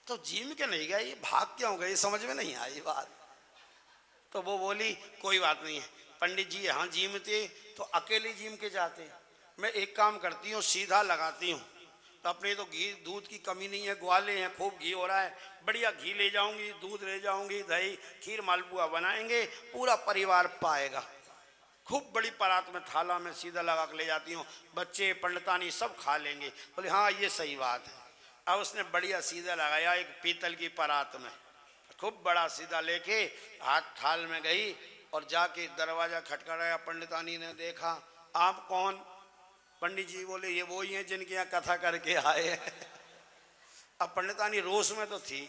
तो जिम के नहीं गए, ये भाग क्यों गए, समझ में नहीं आई बात। तो वो बोली कोई बात नहीं है पंडित जी, यहाँ जिम थे तो अकेले जिम के जाते, मैं एक काम करती हूँ सीधा लगाती हूँ, तो अपने तो घी दूध की कमी नहीं है, ग्वाले हैं, खूब घी हो रहा है, बढ़िया घी ले जाऊंगी, दूध ले जाऊंगी, दही खीर मालपुआ बनाएंगे, पूरा परिवार पाएगा। खूब बड़ी परात में थाला में सीधा लगा के ले जाती हूँ, बच्चे पंडितानी सब खा लेंगे। बोले हाँ ये सही बात है। अब उसने बढ़िया सीधा लगाया एक पीतल की परात में, खूब बड़ा सीधा लेके हाथ थाल में गई और जाके दरवाजा खटखटाया। पंडितानी ने देखा, आप कौन? पंडित जी बोले ये वो ही हैं जिनके यहाँ कथा करके आए हैं। अब पंडितानी रोष में तो थी,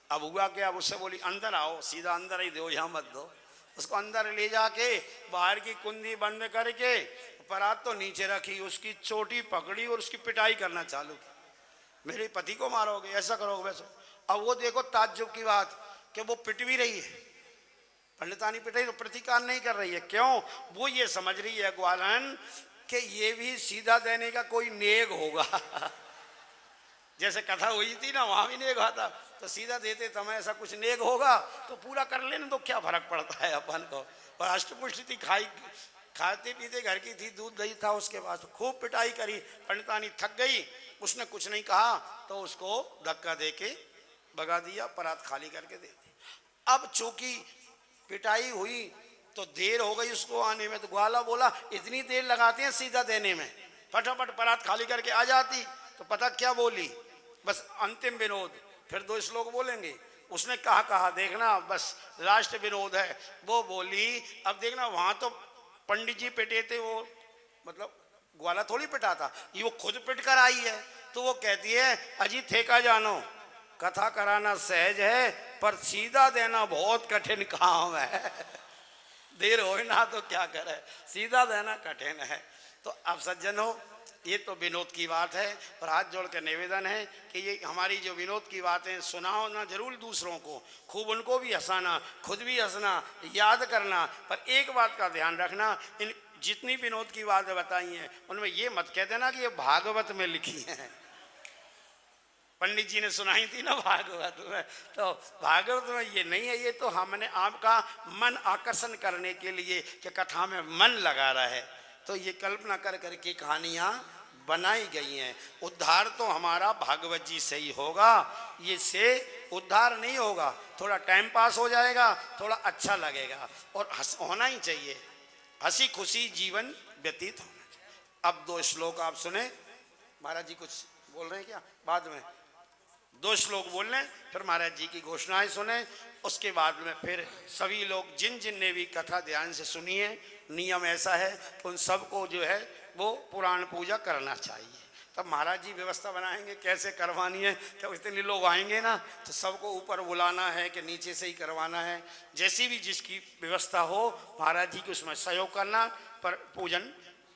अब हुआ क्या, अब उससे बोली अंदर आओ, सीधा अंदर ही दो, यहाँ मत दो। उसको अंदर ले जाके बाहर की कुंडी बंद करके परात तो नीचे रखी, उसकी चोटी पकड़ी और उसकी पिटाई करना चालू। मेरे पति को मारोगे, ऐसा करोगे वैसे। अब वो देखो ताज्जुब की बात कि वो पिट भी रही है, पंडितानी पिटाई तो प्रतिकार नहीं कर रही है। क्यों? वो ये समझ रही है ग्वालन कि ये भी सीधा देने का कोई नेग होगा। जैसे कथा हुई थी ना, वहां भी नेग आता, तो सीधा देते समय ऐसा कुछ नेग होगा तो पूरा कर लेने तो क्या फर्क पड़ता है अपन को। और अष्टपुष्टि थी, खाते पीते घर की थी, दूध दही था उसके बाद, तो खूब पिटाई करी। पंडितानी थक गई, उसने कुछ नहीं कहा तो उसको धक्का दे के भगा दिया, परात खाली करके दे दी। अब चूंकि पिटाई हुई तो देर हो गई उसको आने में, तो ग्वाला बोला इतनी देर लगाते हैं सीधा देने में, फटाफट परात खाली करके आ जाती। तो पता क्या बोली, बस अंतिम विनोद, फिर 2 श्लोक बोलेंगे। उसने कहा देखना बस लास्ट विनोद है। वो बोली अब देखना, वहां तो पंडित जी पिटे थे, वो मतलब ग्वाला थोड़ी पिटा था, ये वो खुद पिट कर आई है। तो वो कहती है अजी ठेका जानो, कथा कराना सहज है पर सीधा देना बहुत कठिन काम है। देर हो ना तो क्या करे, सीधा देना कठिन है। तो अब सज्जनों, ये तो विनोद की बात है, और हाथ जोड़ कर निवेदन है कि ये हमारी जो विनोद की बातें सुनाओ ना जरूर दूसरों को, खूब उनको भी हंसाना, खुद भी हंसना, याद करना। पर एक बात का ध्यान रखना, इन जितनी विनोद की बातें बताई हैं उनमें ये मत कह देना कि ये भागवत में लिखी हैं। पंडित जी ने सुनाई थी ना भागवत में, तो भागवत में ये नहीं है। ये तो हमने आपका मन आकर्षण करने के लिए कि कथा में मन लगा रहा है, तो ये कल्पना कर करके कहानियाँ बनाई गई हैं। उद्धार तो हमारा भागवत जी से ही होगा, ये से उद्धार नहीं होगा। थोड़ा टाइम पास हो जाएगा, थोड़ा अच्छा लगेगा, और होना ही चाहिए, हंसी खुशी जीवन व्यतीत होना चाहिए। अब 2 श्लोक आप सुने, महाराज जी कुछ बोल रहे हैं क्या? बाद में 2 श्लोक बोल लें, फिर महाराज जी की घोषणाएं सुने, उसके बाद में फिर सभी लोग जिन जिन ने भी कथा ध्यान से सुनी है, नियम ऐसा है कि उन सबको जो है वो पुराण पूजा करना चाहिए। तब महाराज जी व्यवस्था बनाएंगे कैसे करवानी है, क्या इतने लोग आएंगे ना तो सबको ऊपर बुलाना है कि नीचे से ही करवाना है, जैसी भी जिसकी व्यवस्था हो महाराज जी को उसमें सहयोग करना, पर पूजन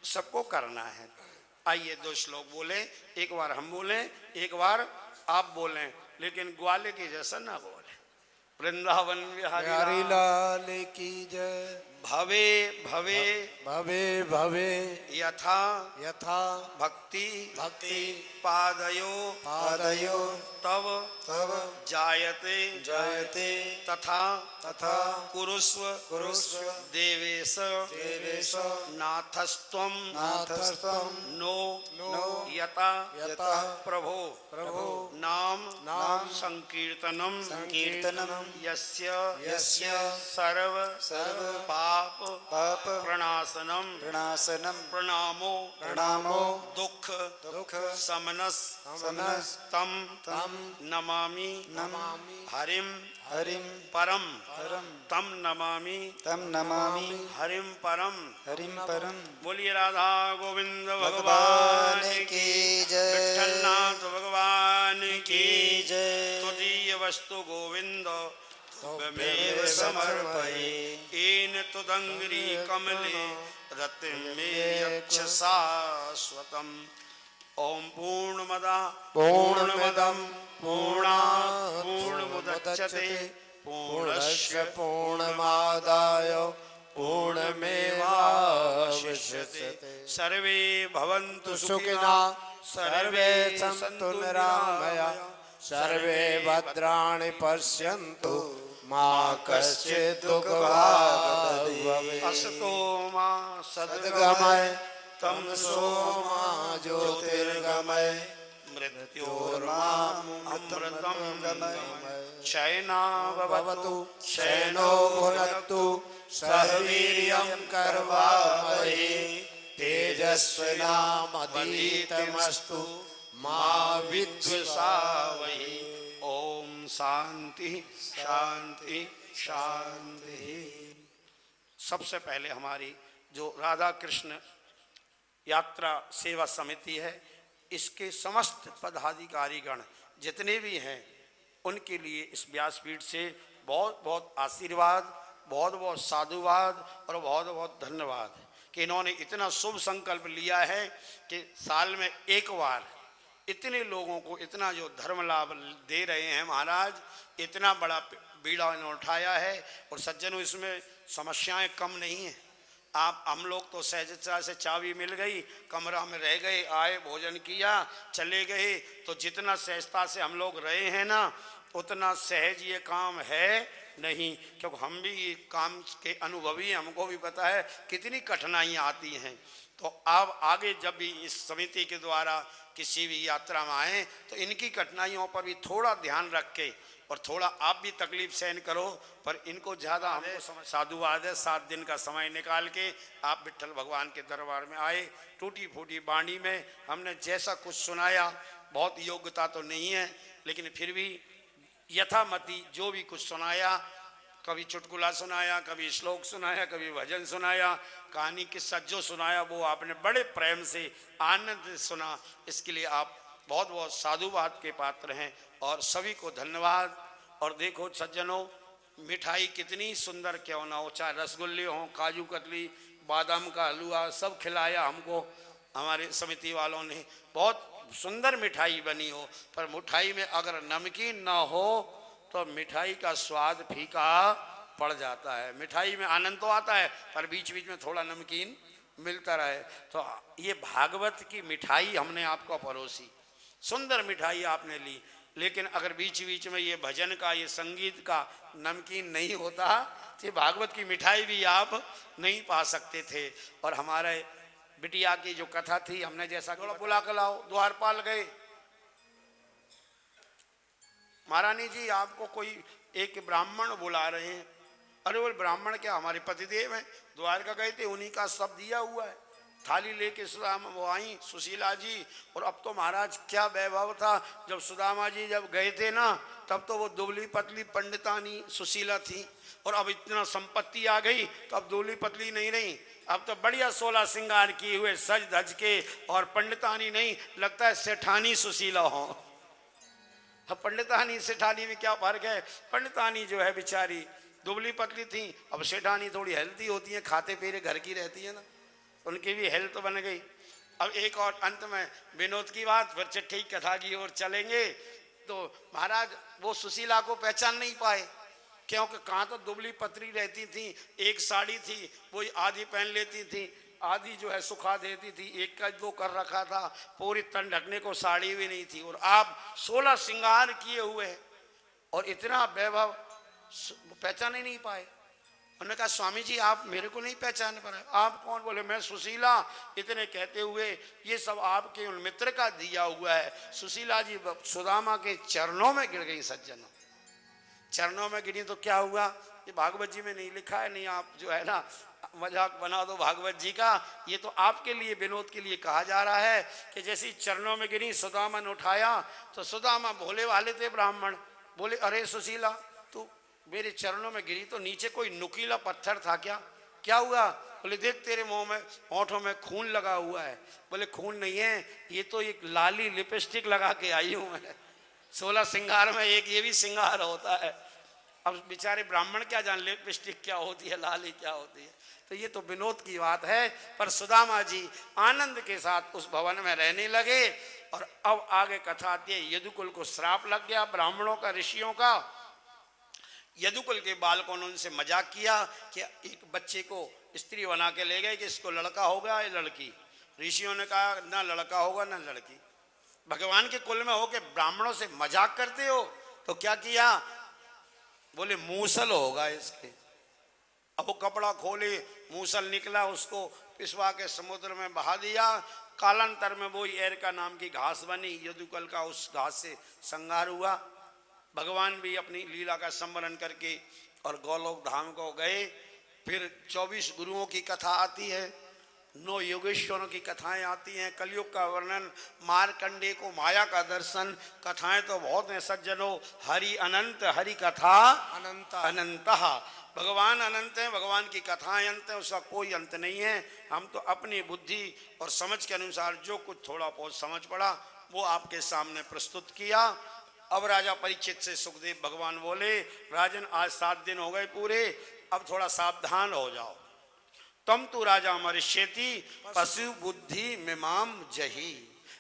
सबको करना है। आइए 2 श्लोक बोले, एक बार हम बोलें, एक बार आप बोलें, लेकिन ग्वाले के जैसा ना बोले। वृंदावन बिहारी लाल की जय। भवे भवे भवे भवे यथा यथा भक्ति भक्ति पादयो पादयो तव तव जायते जायते तथा तथा कुरुस्व कुरुस्व देवेश देवेश नाथस्त्वं नाथस्त्वं नो नो यथा यथा प्रभो प्रभो नाम नाम संकीर्तनम संकीर्तनम यस्य यस्य सर्व सर्व पाप पाप प्रणाशनम प्रणाशनम प्रणामो प्रणामो दुख दुख समनस समनस तम तम नमामि नमामि हरिम हरिम परम परम तम नमामि तम नमामि हरिम परम। हरिम परम। बोलिए राधा गोविंद भगवान भगवान की की जय। विठ्ठलनाथ भगवान की की जय। तुदीय वस्तु गोविंद तमेव समर्पये। येन तुदंग्री कमले रतिर्मे यक्ष शाश्वतम्। ओम पूर्णमदा पूर्णमदम पूर्णात् पूर्णमुदच्यते पूर्णस्य पूर्णमादाय पूर्णमेवावशिष्यते। सर्वे भवन्तु सुखिनः सर्वे सन्तु निरामया सर्वे भद्राणि पश्यन्तु मा कश्चित् दुःखभाग् भवेत्। असतो मा सद्गमय तमसो मा ज्योतिर्गमय मृत्योर्मामृतं गमय शयनाववतु शयनो भुनक्तु सह वीर्यं करवावहै तेजस्विनामधीतमस्तु मा विद्विषावहै। ओम शांति शांति शांति। सबसे पहले हमारी जो राधा कृष्ण यात्रा सेवा समिति है, इसके समस्त पदाधिकारीगण जितने भी हैं उनके लिए इस व्यासपीठ से बहुत बहुत आशीर्वाद, बहुत बहुत साधुवाद और बहुत बहुत धन्यवाद कि इन्होंने इतना शुभ संकल्प लिया है कि साल में एक बार इतने लोगों को इतना जो धर्म लाभ दे रहे हैं महाराज, इतना बड़ा बीड़ा इन्होंने उठाया है। और सज्जनों, इसमें समस्याएं कम नहीं हैं। आप हम लोग तो सहजता से चाबी मिल गई, कमरा में रह गए, आए, भोजन किया, चले गए, तो जितना सहजता से हम लोग रहे हैं ना, उतना सहज ये काम है नहीं, क्योंकि हम भी ये काम के अनुभवी हैं, हमको भी पता है कितनी कठिनाइयाँ आती हैं। तो आप आगे जब भी इस समिति के द्वारा किसी भी यात्रा में आएँ तो इनकी कठिनाइयों पर भी थोड़ा ध्यान रख के और थोड़ा आप भी तकलीफ सहन करो, पर इनको ज़्यादा हमको साधुवाद है। 7 दिन का समय निकाल के आप विट्ठल भगवान के दरबार में आए। टूटी फूटी बाणी में हमने जैसा कुछ सुनाया, बहुत योग्यता तो नहीं है, लेकिन फिर भी यथामति जो भी कुछ सुनाया, कभी चुटकुला सुनाया, कभी श्लोक सुनाया, कभी भजन सुनाया, कहानी किस्सा जो सुनाया वो आपने बड़े प्रेम से आनंद से सुना। इसके लिए आप बहुत बहुत साधुवाद के पात्र हैं और सभी को धन्यवाद। और देखो सज्जनों, मिठाई कितनी सुंदर क्यों ना हो, चाहे रसगुल्ले हों, काजू कतली, बादाम का हलवा, सब खिलाया हमको हमारे समिति वालों ने। बहुत सुंदर मिठाई बनी हो, पर मिठाई में अगर नमकीन ना हो तो मिठाई का स्वाद फीका पड़ जाता है। मिठाई में आनंद तो आता है, पर बीच बीच में थोड़ा नमकीन मिलता रहे। तो ये भागवत की मिठाई हमने आपको परोसी, सुंदर मिठाई आपने ली, लेकिन अगर बीच बीच में ये भजन का, ये संगीत का नमकीन नहीं होता तो भागवत की मिठाई भी आप नहीं पा सकते थे। और हमारे बिटिया की जो कथा थी, हमने जैसा बुला कर लाओ, द्वारपाल गए, महारानी जी आपको कोई एक ब्राह्मण बुला रहे हैं। अरे वो ब्राह्मण क्या, हमारे पतिदेव हैं, द्वारका गए थे, उन्हीं का सब दिया हुआ है। थाली लेके सुदामा वो आई सुशीला जी, और अब तो महाराज क्या वैभव था, जब सुदामा जी जब गए थे ना, तब तो वो दुबली पतली पंडितानी सुशीला थी, और अब इतना संपत्ति आ गई तो अब दुबली पतली नहीं रही, अब तो बढ़िया 16 श्रृंगार किए हुए सज धज के, और पंडितानी नहीं, लगता है सेठानी सुशीला हो। अब पंडितानी सेठानी में क्या फर्क है? पंडितानी जो है बेचारी दुबली पतली थी, अब सेठानी थोड़ी हेल्दी होती है, खाते पीते घर की रहती है ना, उनकी भी हेल्थ बन गई। अब एक और अंत में विनोद की बात, फिर चिट्ठी कथा की ओर चलेंगे। तो महाराज वो सुशीला को पहचान नहीं पाए, क्योंकि कहाँ तो दुबली पतली रहती थी, एक साड़ी थी वो आधी पहन लेती थी, आधी जो है सुखा देती थी, एक का दो कर रखा था, पूरी तन ढकने को साड़ी भी नहीं थी, और आप 16 श्रृंगार किए हुए और इतना वैभव, पहचान ही नहीं पाए। उन्होंने कहा स्वामी जी आप मेरे को नहीं पहचान पाए, आप कौन? बोले मैं सुशीला। इतने कहते हुए ये सब आपके उन मित्र का दिया हुआ है। सुशीला जी सुदामा के चरणों में गिर गई। सज्जनों, चरणों में गिरी तो क्या हुआ, ये भागवत जी में नहीं लिखा है, नहीं आप जो है ना मजाक बना दो भागवत जी का, ये तो आपके लिए विनोद के लिए कहा जा रहा है कि जैसी चरणों में गिरी, सुदामा ने उठाया तो सुदामा भोले वाले थे ब्राह्मण, बोले अरे सुशीला तू मेरे चरणों में गिरी तो नीचे कोई नुकीला पत्थर था क्या? क्या हुआ? बोले देख तेरे मुंह में, होठों में खून लगा हुआ है। बोले खून नहीं है, ये तो एक लाली लिपस्टिक लगा के आई हूँ मैं, 16 श्रृंगार में एक ये भी श्रृंगार होता है। अब बेचारे ब्राह्मण क्या जान लिपस्टिक क्या होती है, लाली क्या होती है। तो ये तो विनोद की बात है, पर सुदामा जी आनंद के साथ उस भवन में रहने लगे। और अब आगे कथा आती है, यदुकुल को श्राप लग गया ब्राह्मणों का, ऋषियों का। यदुकुल के बालकों ने उनसे मजाक किया कि एक बच्चे को स्त्री बना के ले गए कि इसको लड़का होगा या लड़की। ऋषियों ने कहा ना लड़का होगा ना लड़की। भगवान के कुल में हो के ब्राह्मणों से मजाक करते हो। तो क्या किया, बोले मूसल होगा इसके। अब वो कपड़ा खोले, मूसल निकला, उसको पिसवा के समुद्र में बहा दिया। कालांतर में वो एरका नाम की घास बनी, यदुकल का उस घास से संहार हुआ। भगवान भी अपनी लीला का स्मरण करके और गौलोक धाम को गए। फिर 24 गुरुओं की कथा आती है, 9 योगेश्वरों की कथाएं आती हैं, कलयुग का वर्णन, मारकंडे को माया का दर्शन। कथाएं तो बहुत हैं सज्जनों, हरि अनंत, हरि कथा अनंत अनंत। भगवान अनंत हैं, भगवान की कथाएं अनंत हैं, उसका कोई अंत नहीं है। हम तो अपनी बुद्धि और समझ के अनुसार जो कुछ थोड़ा बहुत समझ पड़ा वो आपके सामने प्रस्तुत किया। अब राजा परीक्षित से सुखदेव भगवान बोले, राजन आज 7 दिन हो गए पूरे, अब थोड़ा सावधान हो जाओ। तम तू राजा मरिष्यति पशु बुद्धि मिमाम जही।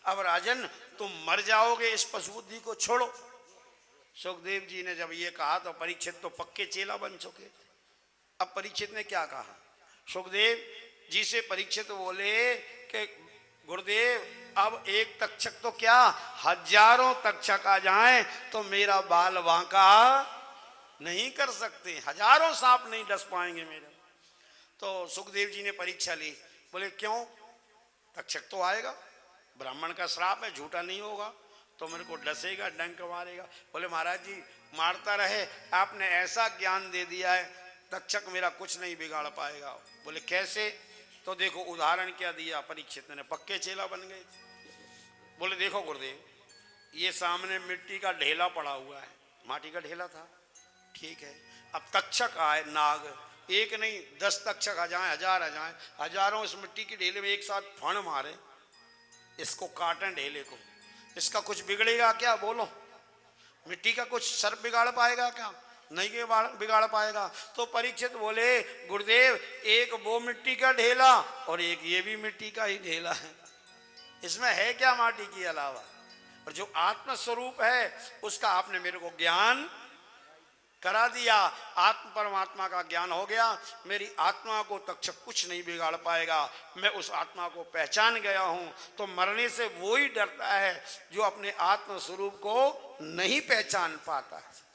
अब राजन तुम मर जाओगे, इस पशु बुद्धि को छोड़ो। सुखदेव जी ने जब ये कहा तो परीक्षित तो पक्के चेला बन चुके थे। अब परीक्षित ने क्या कहा, सुखदेव जी से परीक्षित बोले कि गुरुदेव अब एक तक्षक तो क्या, हजारों तक्षक आ जाएं तो मेरा बाल बांका नहीं कर सकते, हजारों सांप नहीं डस पाएंगे मेरे। तो सुखदेव जी ने परीक्षा ली, बोले क्यों, तक्षक तो आएगा, ब्राह्मण का श्राप है, झूठा नहीं होगा तो मेरे को डसेगा, डंक मारेगा। बोले महाराज जी मारता रहे, आपने ऐसा ज्ञान दे दिया है तक्षक मेरा कुछ नहीं बिगाड़ पाएगा। बोले कैसे, तो देखो उदाहरण क्या दिया परीक्षित ने, पक्के चेला बन गए। बोले देखो गुरुदेव, ये सामने मिट्टी का ढेला पड़ा हुआ है, माटी का ढेला था, ठीक है। अब तक्षक आए, नाग, एक नहीं 10 तक्षक आ जाए, 1000 आ जाए, हजारों इस मिट्टी के ढेले में एक साथ फण मारे, इसको काटें ढेले को, इसका कुछ बिगड़ेगा क्या, बोलो, मिट्टी का कुछ सर बिगाड़ पाएगा क्या, नहीं बिगाड़ पाएगा। तो परीक्षित बोले गुरुदेव एक वो मिट्टी का ढेला और एक ये भी मिट्टी का ही ढेला है, इसमें है क्या माटी के अलावा, और जो आत्म स्वरूप है उसका आपने मेरे को ज्ञान करा दिया, आत्म परमात्मा का ज्ञान हो गया, मेरी आत्मा को तक्षक कुछ नहीं बिगाड़ पाएगा, मैं उस आत्मा को पहचान गया हूं। तो मरने से वो ही डरता है जो अपने आत्म स्वरूप को नहीं पहचान पाता है।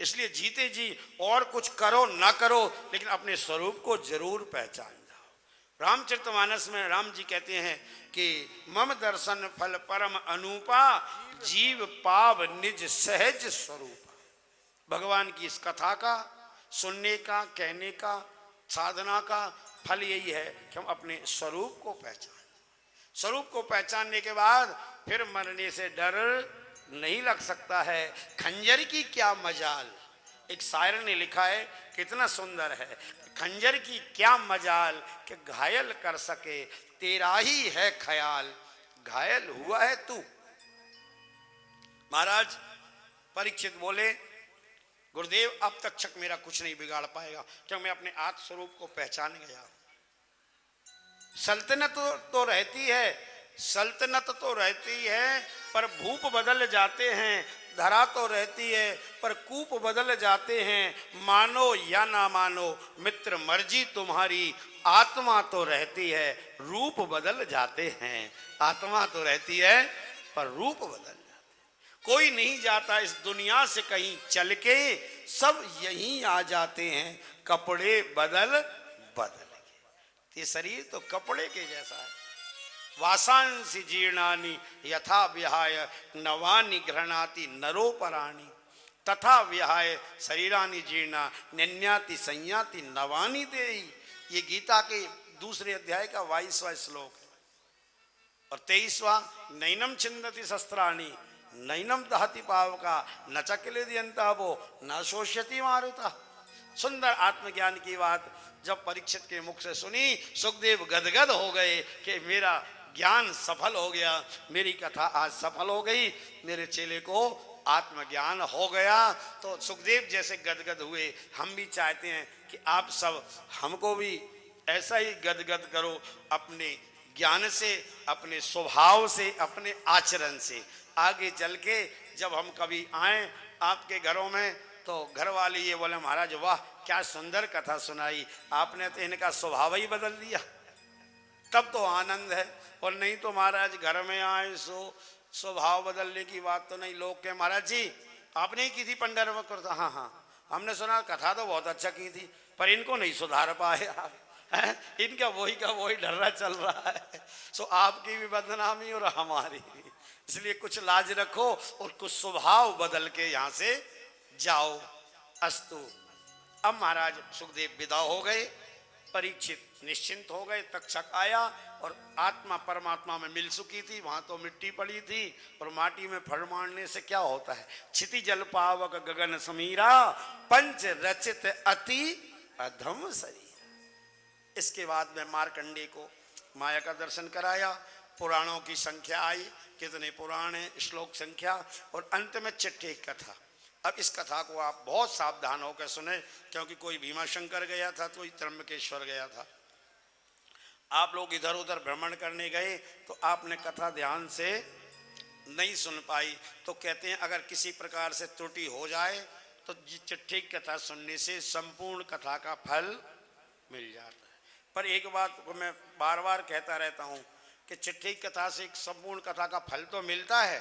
इसलिए जीते जी और कुछ करो ना करो लेकिन अपने स्वरूप को जरूर पहचान जाओ। रामचरितमानस में राम जी कहते हैं कि मम दर्शन फल परम अनूपा, जीव पाव निज सहज स्वरूप। भगवान की इस कथा का सुनने का, कहने का, साधना का फल यही है कि हम अपने स्वरूप को पहचान। स्वरूप को पहचानने के बाद फिर मरने से डर नहीं लग सकता है। खंजर की क्या मजाल, एक शायर ने लिखा है, कितना सुंदर है, खंजर की क्या मजाल कि घायल कर सके तेरा ही है ख्याल, घायल हुआ है तू। महाराज परीक्षित बोले गुरुदेव अब तक्षक मेरा कुछ नहीं बिगाड़ पाएगा क्योंकि मैं अपने आत्म स्वरूप को पहचान गया। सल्तनत तो रहती है, सल्तनत तो रहती है पर भूप बदल जाते हैं, धरा तो रहती है पर कूप बदल जाते हैं, मानो या ना मानो मित्र मर्जी तुम्हारी, आत्मा तो रहती है रूप बदल जाते हैं। आत्मा तो रहती है पर रूप बदल जाते, कोई नहीं जाता इस दुनिया से कहीं चल के, सब यहीं आ जाते हैं कपड़े बदल बदल के। ये शरीर तो कपड़े के जैसा है, वासांसी जीर्णानि यथा विहाय नवानि गृह्णाति नरोपराणि, तथा विहाय शरीरानि जीर्णा नन्याति संयाति नवानि देहि। ये गीता के दूसरे अध्याय का 22वां श्लोक है। और 23वां, नैनम छिंदति शस्त्राणि नैनम दहति पावका न चकिलेदियंता वो न शोष्यति मारुता। सुंदर आत्मज्ञान की बात जब परीक्षित के मुख से सुनी, सुखदेव गदगद हो गए कि मेरा ज्ञान सफल हो गया, मेरी कथा आज सफल हो गई, मेरे चेले को आत्मज्ञान हो गया। तो सुखदेव जैसे गदगद हुए, हम भी चाहते हैं कि आप सब हमको भी ऐसा ही गदगद करो, अपने ज्ञान से, अपने स्वभाव से, अपने आचरण से। आगे चल के जब हम कभी आए आपके घरों में तो घर वाले ये बोले महाराज वाह क्या सुंदर कथा सुनाई, आपने तो इनका स्वभाव ही बदल दिया, तब तो आनंद है। और नहीं तो महाराज घर में आए सो स्वभाव बदलने की बात तो नहीं। लोग के महाराज जी आपने ही की थी पंडरवा करता, हाँ हाँ हमने सुना, कथा तो बहुत अच्छा की थी, पर इनको नहीं सुधार पाए आप, हैं? इनका वही का वही ढर्रा चल रहा है। सो आपकी भी बदनामी और हमारी भी, इसलिए कुछ लाज रखो और कुछ स्वभाव बदल के यहाँ से जाओ। अस्तु। अब महाराज सुखदेव विदा हो गए, परीक्षित निश्चिंत हो गए। तक्षक आया और आत्मा परमात्मा में मिल चुकी थी, वहां तो मिट्टी पड़ी थी और माटी में फड़ मारने से क्या होता है। क्षिति जल पावक गगन समीरा, पंच रचित अति अधम शरीर। इसके बाद में मार्कंडे को माया का दर्शन कराया, पुराणों की संख्या आई, कितने पुराण है, श्लोक संख्या, और अंत में चिट्ठी कथा। अब इस कथा को आप बहुत सावधान होकर सुने, क्योंकि कोई भीमाशंकर गया था, कोई त्र्यंबकेश्वर गया था। आप लोग इधर उधर भ्रमण करने गए तो आपने कथा ध्यान से नहीं सुन पाई, तो कहते हैं अगर किसी प्रकार से त्रुटि हो जाए तो चिट्ठी कथा सुनने से संपूर्ण कथा का फल मिल जाता है। पर एक बात को मैं बार बार कहता रहता हूँ कि चिट्ठी कथा से संपूर्ण कथा का फल तो मिलता है,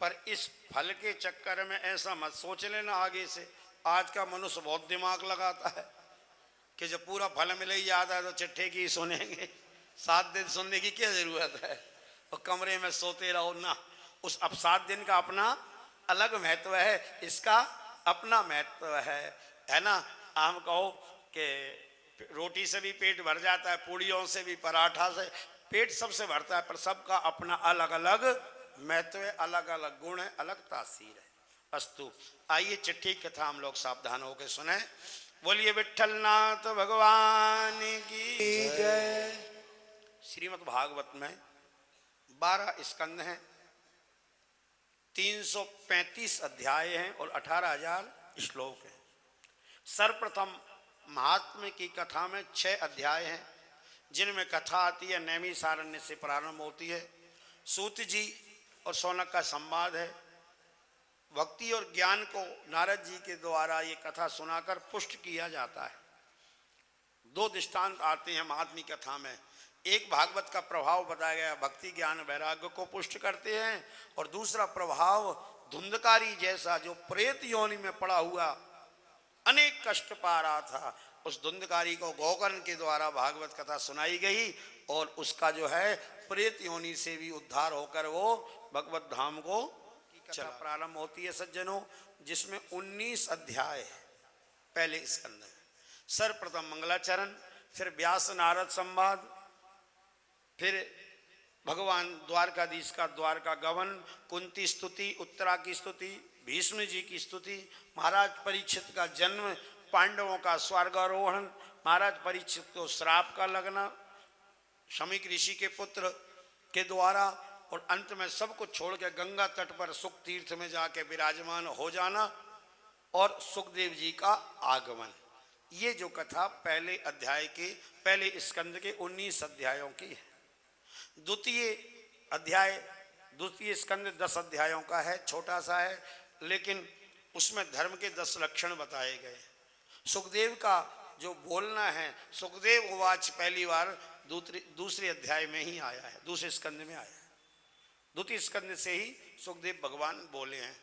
पर इस फल के चक्कर में ऐसा मत सोच लेना आगे से। आज का मनुष्य बहुत दिमाग लगाता है कि जब पूरा फल मिले ही आता है तो चिट्ठी की सुनेंगे, 7 दिन सुनने की क्या जरूरत है, और कमरे में सोते रहो ना। उस अब 7 दिन का अपना अलग महत्व है, इसका अपना महत्व है ना। हम कहो कि रोटी से भी पेट भर जाता है, पूड़ियों से भी, पराठा से, पेट सबसे भरता है, पर सबका अपना अलग अलग महत्व है, अलग अलग गुण है, अलग तासीर है। अस्तु। आइए चिट्ठी कथा हम लोग सावधान होकर सुने। बोलिए विठलनाथ भगवान की जय। श्रीमद् भागवत में 12 स्कंद हैं, 335 अध्याय हैं और 18,000 श्लोक हैं। सर्वप्रथम महात्म्य की कथा में 6 अध्याय हैं, जिनमें कथा आती है नैमिषारण्य से प्रारंभ होती है। सूत जी और शौनक का संवाद है। भक्ति और ज्ञान को नारद जी के द्वारा ये कथा सुनाकर पुष्ट किया जाता है। 2 दृष्टांत आते हैं महात्म्य कथा में। एक भागवत का प्रभाव बताया गया, भक्ति ज्ञान वैराग्य को पुष्ट करते हैं, और दूसरा प्रभाव धुंधकारी जैसा जो प्रेत योनि में पड़ा हुआ अनेक कष्ट पा रहा था, उस धुंधकारी को गोकर्ण के द्वारा भागवत कथा सुनाई गई, और उसका जो है प्रेत योनि से भी उद्धार होकर वो भगवत धाम को कथा प्रारंभ होती है सज्जनों, जिसमें 19 अध्याय है। पहले स्कंद में सर्वप्रथम मंगलाचरण, फिर व्यास नारद संवाद, फिर भगवान द्वारकाधीश का द्वारका गमन, कुंती स्तुति, उत्तरा की स्तुति, भीष्म जी की स्तुति, महाराज परीक्षित का जन्म, पांडवों का स्वर्गारोहण, महाराज परीक्षित को श्राप का लगना शमीक ऋषि के पुत्र के द्वारा, और अंत में सब कुछ छोड़ के गंगा तट पर सुख तीर्थ में जाके विराजमान हो जाना, और सुखदेव जी का आगमन। ये जो कथा पहले अध्याय के, पहले स्कंद के 19 अध्यायों की है। द्वितीय स्कंद 10 अध्यायों का है, छोटा सा है, लेकिन उसमें धर्म के 10 लक्षण बताए गए। सुखदेव का जो बोलना है, सुखदेव उवाच पहली बार दूसरे अध्याय में ही आया है, दूसरे स्कंद में आया है। द्वितीय स्कंद से ही सुखदेव भगवान बोले हैं।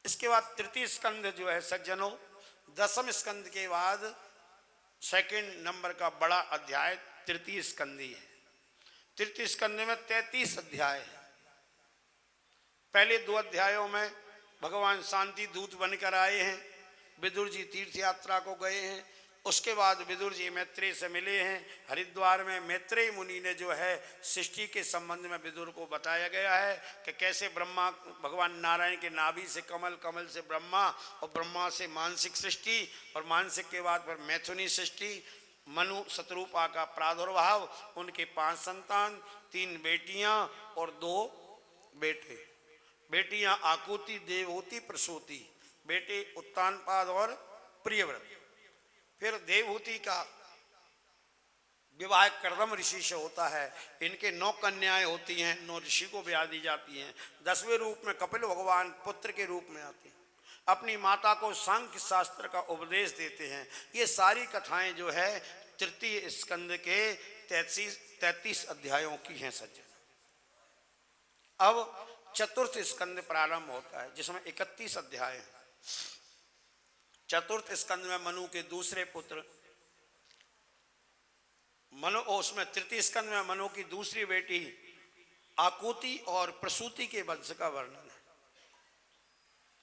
इसके बाद तृतीय स्कंद जो है सज्जनों, 10वें स्कंद के बाद सेकंड नंबर का बड़ा अध्याय तृतीय स्कंद ही है। तृतीय स्कंद में 33 अध्याय है। पहले 2 अध्यायों में भगवान शांति दूत बनकर आए हैं, विदुर जी तीर्थ यात्रा को गए हैं, उसके बाद विदुर जी मैत्रेय से मिले हैं। हरिद्वार में मैत्रेय मुनि ने जो है सृष्टि के संबंध में विदुर को बताया गया है कि कैसे ब्रह्मा, भगवान नारायण के नाभि से कमल, कमल से ब्रह्मा, और ब्रह्मा से मानसिक सृष्टि, और मानसिक के बाद फिर मैथुनी सृष्टि, मनु शत्रुपा का प्रादुर्भाव, उनके 5 संतान, 3 बेटियां और 2 बेटे। बेटियां आकुति, देवहूति, प्रसूति, बेटे उत्तानपाद और प्रियव्रत। फिर देवहूति का विवाह कर्दम ऋषि से होता है। इनके 9 कन्याएं होती हैं, 9 ऋषि को ब्याह दी जाती हैं। 10वें रूप में कपिल भगवान पुत्र के रूप में आते हैं, अपनी माता को सांख्य शास्त्र का उपदेश देते हैं। ये सारी कथाएं जो है तृतीय स्कंद के 33 अध्यायों की हैं सज्जन। अब चतुर्थ स्कंद प्रारंभ होता है जिसमें 31 अध्याय हैं। चतुर्थ स्कंद में मनु के दूसरे पुत्र मनु, उसमें तृतीय स्कंद में मनु की दूसरी बेटी आकुति और प्रसूति के वंश का वर्णन है।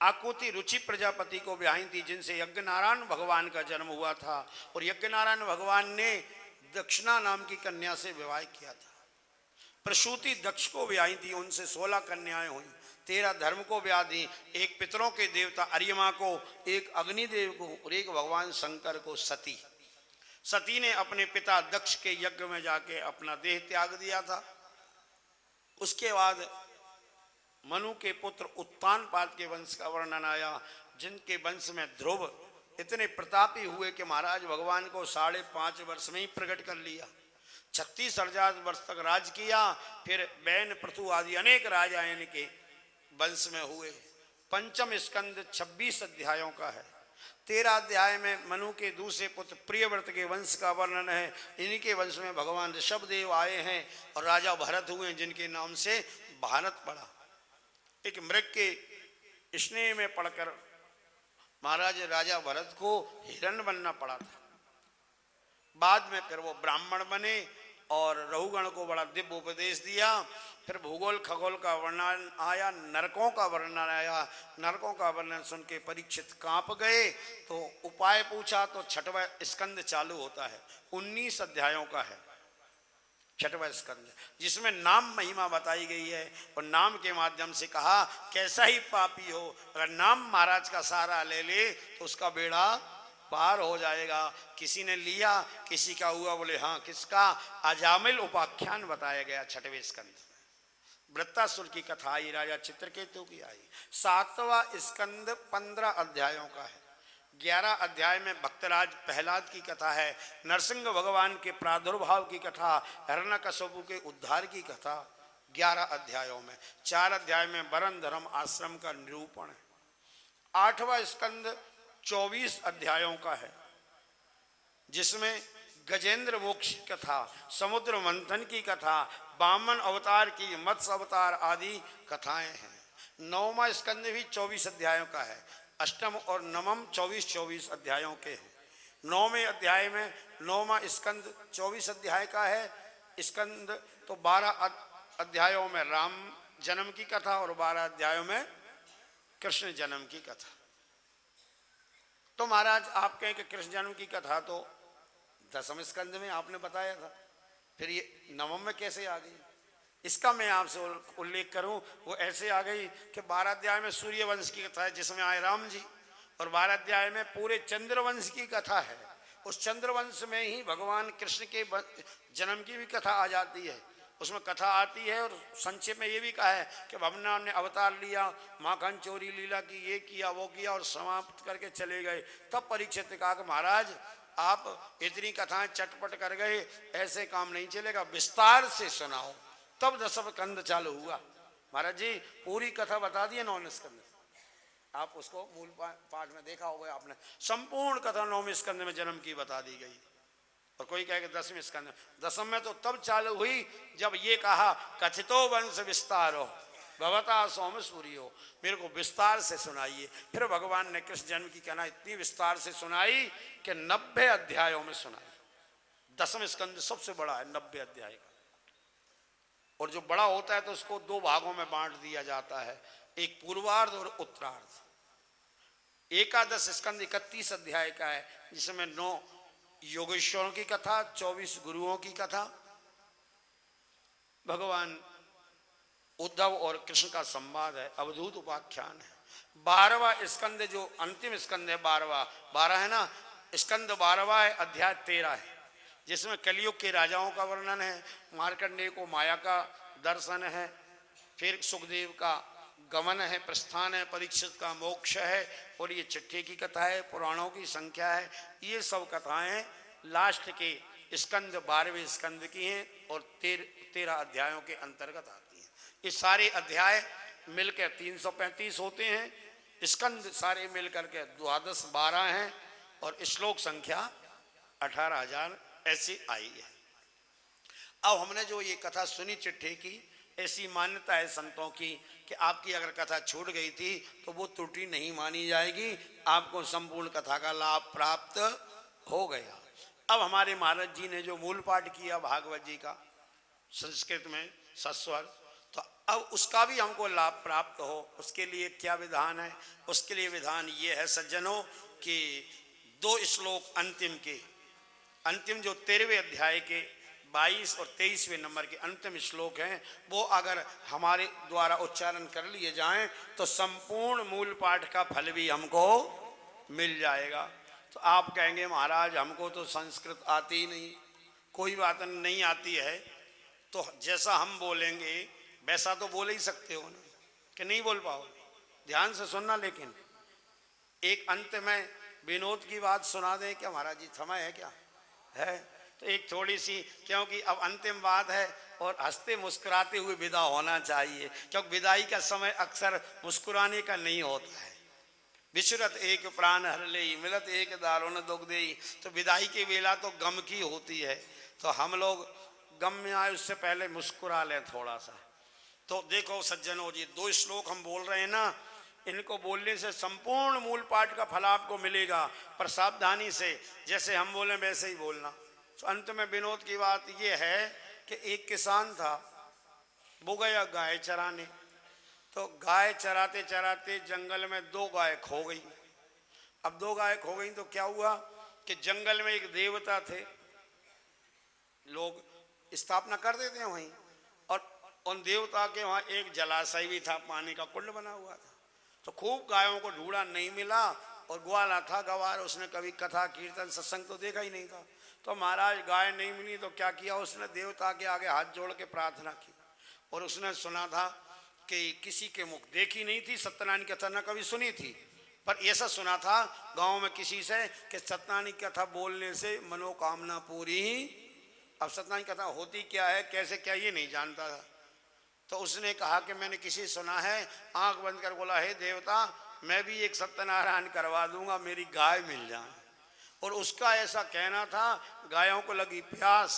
आकुति रुचि प्रजापति को ब्याही थी जिनसे यज्ञनारायण भगवान का जन्म हुआ था और यज्ञनारायण भगवान ने दक्षिणा नाम की कन्या से विवाह किया था। प्रसूति दक्ष को ब्याही थी, उनसे 16 कन्याएं हुई। 13 धर्म को ब्याह दी, एक पितरों के देवता अर्यमा को, एक अग्निदेव को और एक भगवान शंकर को सती। सती ने अपने पिता दक्ष के यज्ञ में जाके अपना देह त्याग दिया था। उसके बाद मनु के पुत्र उत्तानपाद के वंश का वर्णन आया जिनके वंश में ध्रुव इतने प्रतापी हुए कि महाराज भगवान को 5.5 वर्ष में ही प्रकट कर लिया। 36,000 वर्ष तक राज किया। फिर बैन पृथु आदि अनेक राजा इनके वंश में हुए। पंचम स्कंद 26 अध्यायों का है। 13 अध्याय में मनु के दूसरे पुत्र प्रियव्रत के वंश का वर्णन है। इन्हीं के वंश में भगवान ऋषभदेव आए हैं और राजा भरत हुए जिनके नाम से भारत पड़ा। एक मृग के स्नेह में पड़कर महाराज राजा भरत को हिरण बनना पड़ा था। बाद में फिर वो ब्राह्मण बने और रहुगण को बड़ा दिव्य उपदेश दिया। फिर भूगोल खगोल का वर्णन आया, नरकों का वर्णन आया। नरकों का वर्णन सुन के परीक्षित कांप गए। तो उपाय पूछा तो 6वां स्कंद चालू होता है। 19 अध्यायों का है 6वां स्कंद, जिसमें नाम महिमा बताई गई है और नाम के माध्यम से कहा कैसा ही पापी हो अगर नाम महाराज का सहारा ले ले तो उसका बेड़ा पार हो जाएगा। किसी ने लिया, किसी का हुआ, बोले हाँ किसका? अजामिल उपाख्यान बताया गया 6वें स्कंद। वृत्तासुर की कथा आई, राजा चित्रकेतु की आई। 7वां स्कंद 15 अध्यायों का है। 11 अध्याय में भक्तराज प्रहलाद की कथा है। नरसिंह भगवान के प्रादुर्भाव की कथा, हिरण्यकशिपु के उद्धार की कथा 11 अध्यायों में। 4 अध्याय में वरण धर्म आश्रम का निरूपण है। 8वां स्कंद 24 अध्यायों का है जिसमें गजेंद्र मोक्ष की कथा, समुद्र मंथन की कथा, वामन अवतार की, मत्स्य अवतार आदि कथाएं हैं। 9वां स्कंद भी 24 अध्यायों का है। अष्टम और नवम 24 अध्यायों के हैं। 9वें अध्याय में 9वां स्कंद 24 अध्याय का है। स्कंद तो 12 अध्यायों में राम जन्म की कथा और 12 अध्यायों में कृष्ण जन्म की कथा। तो महाराज आप कहें कि कृष्ण जन्म की कथा तो 10वें स्कंद में आपने बताया था, फिर ये 9वें में कैसे आ गई? इसका मैं आपसे उल्लेख करूं, वो ऐसे आ गई कि 12 अध्याय में सूर्यवंश की कथा है जिसमें आए राम जी, और 12 अध्याय में पूरे चंद्रवंश की कथा है। उस चंद्रवंश में ही भगवान कृष्ण के जन्म की भी कथा आ जाती है। उसमें कथा आती है और संक्षेप में ये भी कहा है कि भगवान ने अवतार लिया, माखन चोरी लीला की, ये किया वो किया और समाप्त करके चले गए। तब परीक्षित ने कहा कि महाराज आप इतनी कथाएं चटपट कर गए, ऐसे काम नहीं चलेगा, विस्तार से सुनाओ। तब 10वां स्कंद चालू हुआ। महाराज जी पूरी कथा बता दी है 9वें स्कंद, आप उसको मूल पाठ में देखा होगा आपने। संपूर्ण कथा 9वें स्कंद में जन्म की बता दी गई। और कोई कहे कि 10वें स्कंद, 10वें में तो तब चालू हुई जब ये कहा कथितो वंश विस्तारो भवता सौम सूर्यो, मेरे को विस्तार से सुनाइए। फिर भगवान ने कृष्ण जन्म की कहना इतनी विस्तार से सुनाई कि 90 अध्यायों में सुनाई। 10वें स्कंद सबसे बड़ा है 90 अध्याय का, और जो बड़ा होता है तो उसको 2 भागों में बांट दिया जाता है, एक पूर्वार्ध और उत्तरार्ध। एकादश स्कंद 31 अध्याय का है जिसमें 9 योगेश्वरों की कथा, 24 गुरुओं की कथा, भगवान उद्धव और कृष्ण का संवाद है, अवधूत उपाख्यान है। 12वां स्कंद जो अंतिम स्कंद है 12 है ना, स्कंद 12वां है, अध्याय 13 है जिसमें कलयुग के राजाओं का वर्णन है। मार्कंडेय को माया का दर्शन है, फिर सुखदेव का गमन है, प्रस्थान है, परीक्षित का मोक्ष है, और ये चिट्ठी की कथा है, पुराणों की संख्या है। ये सब कथाएं लास्ट के स्कंद 12वें स्कंद की हैं और 13 अध्यायों के अंतर्गत आती हैं। ये सारे अध्याय मिलकर 335 होते हैं। स्कंद सारे मिलकर के 12 हैं और श्लोक संख्या 18,000 ऐसी आई है। अब हमने जो ये कथा सुनी चिट्ठी की, ऐसी मान्यता है संतों की कि आपकी अगर कथा छूट गई थी तो वो त्रुटि नहीं मानी जाएगी, आपको संपूर्ण कथा का लाभ प्राप्त हो गया। अब हमारे महाराज जी ने जो मूल पाठ किया भागवत जी का संस्कृत में सस्वर, तो अब उसका भी हमको लाभ प्राप्त हो, उसके लिए क्या विधान है? उसके लिए विधान ये है सज्जनों कि 2 श्लोक अंतिम जो 13वें अध्याय के 22 और 23वें नंबर के अंतिम श्लोक हैं, वो अगर हमारे द्वारा उच्चारण कर लिए जाएं तो संपूर्ण मूल पाठ का फल भी हमको मिल जाएगा। तो आप कहेंगे महाराज हमको तो संस्कृत आती ही नहीं। कोई बात नहीं आती है तो जैसा हम बोलेंगे वैसा तो बोल ही सकते हो ना, कि नहीं बोल पाओ? ध्यान से सुनना। लेकिन एक अंत में विनोद की बात सुना दें क्या महाराज जी? समय है क्या? है तो एक थोड़ी सी, क्योंकि अब अंतिम बात है और हंसते मुस्कुराते हुए विदा होना चाहिए, क्योंकि विदाई का समय अक्सर मुस्कुराने का नहीं होता है। विचरत एक प्राण हर ले मिलत एक दारुण दुख देई, तो विदाई की वेला तो गम की होती है, तो हम लोग गम में आए उससे पहले मुस्कुरा लें थोड़ा सा। तो देखो सज्जनों जी, 2 श्लोक हम बोल रहे हैं ना, इनको बोलने से संपूर्ण मूल पाठ का फल आपको मिलेगा, पर सावधानी से जैसे हम बोलें वैसे ही बोलना। तो अंत में विनोद की बात यह है कि एक किसान था, वो गया गाय चराने, तो गाय चराते चराते जंगल में 2 गाय खो गई। अब 2 गाय खो गई तो क्या हुआ कि जंगल में एक देवता थे, लोग स्थापना कर देते हैं वहीं, और उन देवता के वहाँ एक जलाशय भी था, पानी का कुंड बना हुआ था। तो खूब गायों को ढूंढा, नहीं मिला, और ग्वाला था गवार, उसने कभी कथा कीर्तन सत्संग तो देखा ही नहीं था। तो महाराज गाय नहीं मिली तो क्या किया उसने? देवता के आगे हाथ जोड़ के प्रार्थना की, और उसने सुना था कि किसी के मुख देखी नहीं थी सत्यनारायण की कथा, न कभी सुनी थी, पर ऐसा सुना था गांव में किसी से कि सत्यनारायण की कथा बोलने से मनोकामना पूरी ही। अब सत्यनारायण की कथा होती क्या है, कैसे क्या, ये नहीं जानता था। तो उसने कहा कि मैंने किसी सुना है, आंख बंद कर बोला, हे देवता मैं भी एक सत्यनारायण करवा दूंगा, मेरी गाय मिल जाए। और उसका ऐसा कहना था, गायों को लगी प्यास,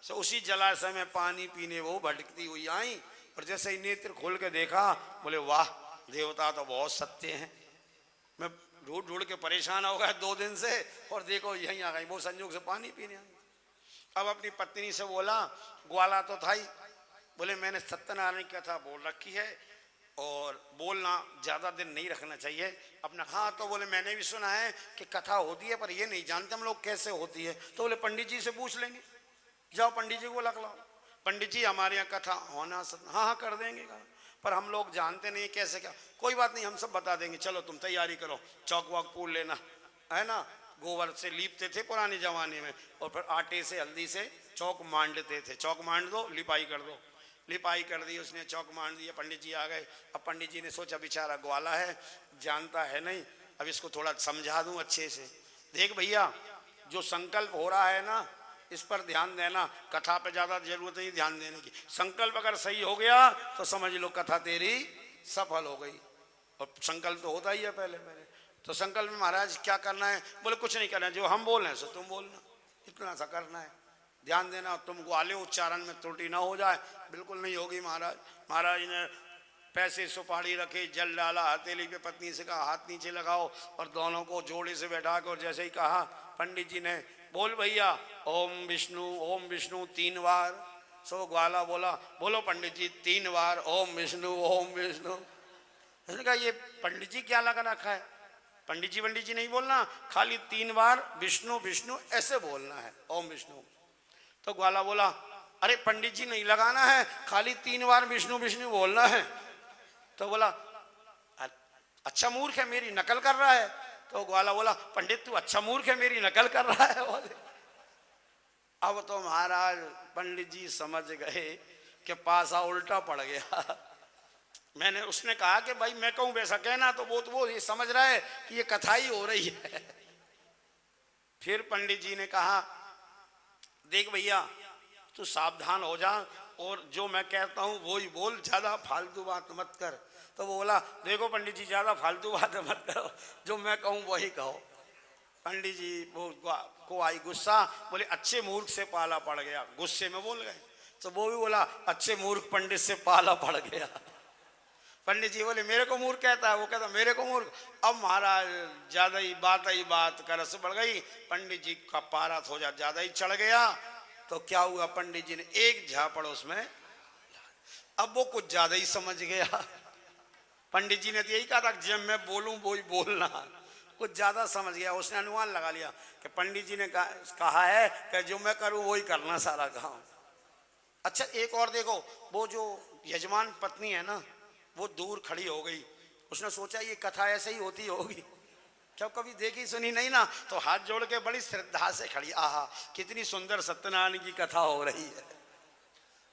तो उसी जलाशय में पानी पीने वो भटकती हुई आई, और जैसे ही नेत्र खोल के देखा, बोले वाह देवता तो बहुत सत्य हैं, मैं ढूंढ ढूंढ के परेशान हो गया 2 दिन से, और देखो यहीं आ गई, वो संयोग से पानी पीने आई। अब अपनी पत्नी से बोला, ग्वाला तो था ही, बोले मैंने सत्यनारायण की कथा बोल रखी है और बोलना ज़्यादा दिन नहीं रखना चाहिए अपना। हाँ, तो बोले मैंने भी सुना है कि कथा होती है, पर ये नहीं जानते हम लोग कैसे होती है। तो बोले पंडित जी से पूछ लेंगे, जाओ पंडित जी को लखलाओ, पंडित जी हमारे यहाँ कथा होना हाँ हाँ कर देंगे, पर हम लोग जानते नहीं कैसे क्या। कोई बात नहीं, हम सब बता देंगे, चलो तुम तैयारी करो, चौक वॉक पूर लेना, है ना। गोबर से लीपते थे पुराने जमाने में, और फिर आटे से हल्दी से चौक मांडते थे, चौक मांड दो, लिपाई कर दो। लिपाई कर दी उसने, चौक मांड दिया, पंडित जी आ गए। अब पंडित जी ने सोचा बेचारा ग्वाला है, जानता है नहीं, अब इसको थोड़ा समझा दूं अच्छे से। देख भैया, जो संकल्प हो रहा है ना, इस पर ध्यान देना, कथा पे ज़्यादा जरूरत नहीं ध्यान देने की। संकल्प अगर सही हो गया तो समझ लो कथा तेरी सफल हो गई, और संकल्प तो होता ही है पहले पहले। तो संकल्प में महाराज क्या करना है? बोले कुछ नहीं करना है, जो हम बोल रहे हैं सो तुम बोलना, इतना सा करना है, ध्यान देना, तुम ग्वाले उच्चारण में त्रुटि ना हो जाए। बिल्कुल नहीं होगी महाराज। महाराज ने पैसे सुपारी रखे, जल डाला, हथेली पे पत्नी से कहा हाथ नीचे लगाओ, और दोनों को जोड़े से बैठा कर, और जैसे ही कहा पंडित जी ने, बोल भैया ओम विष्णु 3 बार। सो ग्वाला बोला, बोलो पंडित जी 3 बार ओम विष्णु ओम विष्णु। उसने कहा ये पंडित जी क्या लगा रखा है, पंडित जी नहीं बोलना, खाली 3 बार विष्णु विष्णु ऐसे बोलना है, ओम विष्णु। तो ग्वाला बोला, अरे पंडित जी नहीं लगाना है, खाली 3 बार विष्णु विष्णु बोलना है। तो बोला अच्छा मूर्ख है, मेरी नकल कर रहा है। तो ग्वाला बोला, पंडित तू अच्छा मूर्ख है, मेरी नकल कर रहा है। अब तो महाराज पंडित जी समझ गए कि पासा उल्टा पड़ गया। मैंने उसने कहा कि भाई मैं कहूं वैसा कहना, तो वो ये समझ रहा है कि ये कथा ही हो रही है। फिर पंडित जी ने कहा, देख भैया तू सावधान हो जा, और जो मैं कहता हूँ वो ही बोल, ज़्यादा फालतू बात मत कर। तो वो बोला, देखो पंडित जी ज़्यादा फालतू बात मत करो, जो मैं कहूँ वही कहो। पंडित जी वो को आई गुस्सा, बोले अच्छे मूर्ख से पाला पड़ गया, गुस्से में बोल गए। तो वो भी बोला अच्छे मूर्ख पंडित से पाला पड़ गया। पंडित जी बोले मेरे को मूर्ख कहता है, वो कहता मेरे को मूर्ख। अब महाराज ज्यादा ही बात का रस बढ़ गई, पंडित जी का पारा थोड़ा ज्यादा ही चढ़ गया। तो क्या हुआ, पंडित जी ने एक झापड़ उसमें, अब वो कुछ ज्यादा ही समझ गया। पंडित जी ने तो यही कहा था जब मैं बोलूं वो ही बोलना, कुछ ज्यादा समझ गया। उसने अनुमान लगा लिया कि पंडित जी ने कहा है कि जो मैं करूं वही करना सारा काम। अच्छा एक और देखो, वो जो यजमान पत्नी है ना, वो दूर खड़ी हो गई। उसने सोचा ये कथा ऐसे ही होती होगी, क्या कभी देखी सुनी नहीं ना, तो हाथ जोड़ के बड़ी श्रद्धा से खड़ी, आहा कितनी सुंदर सत्यनारायण की कथा हो रही है।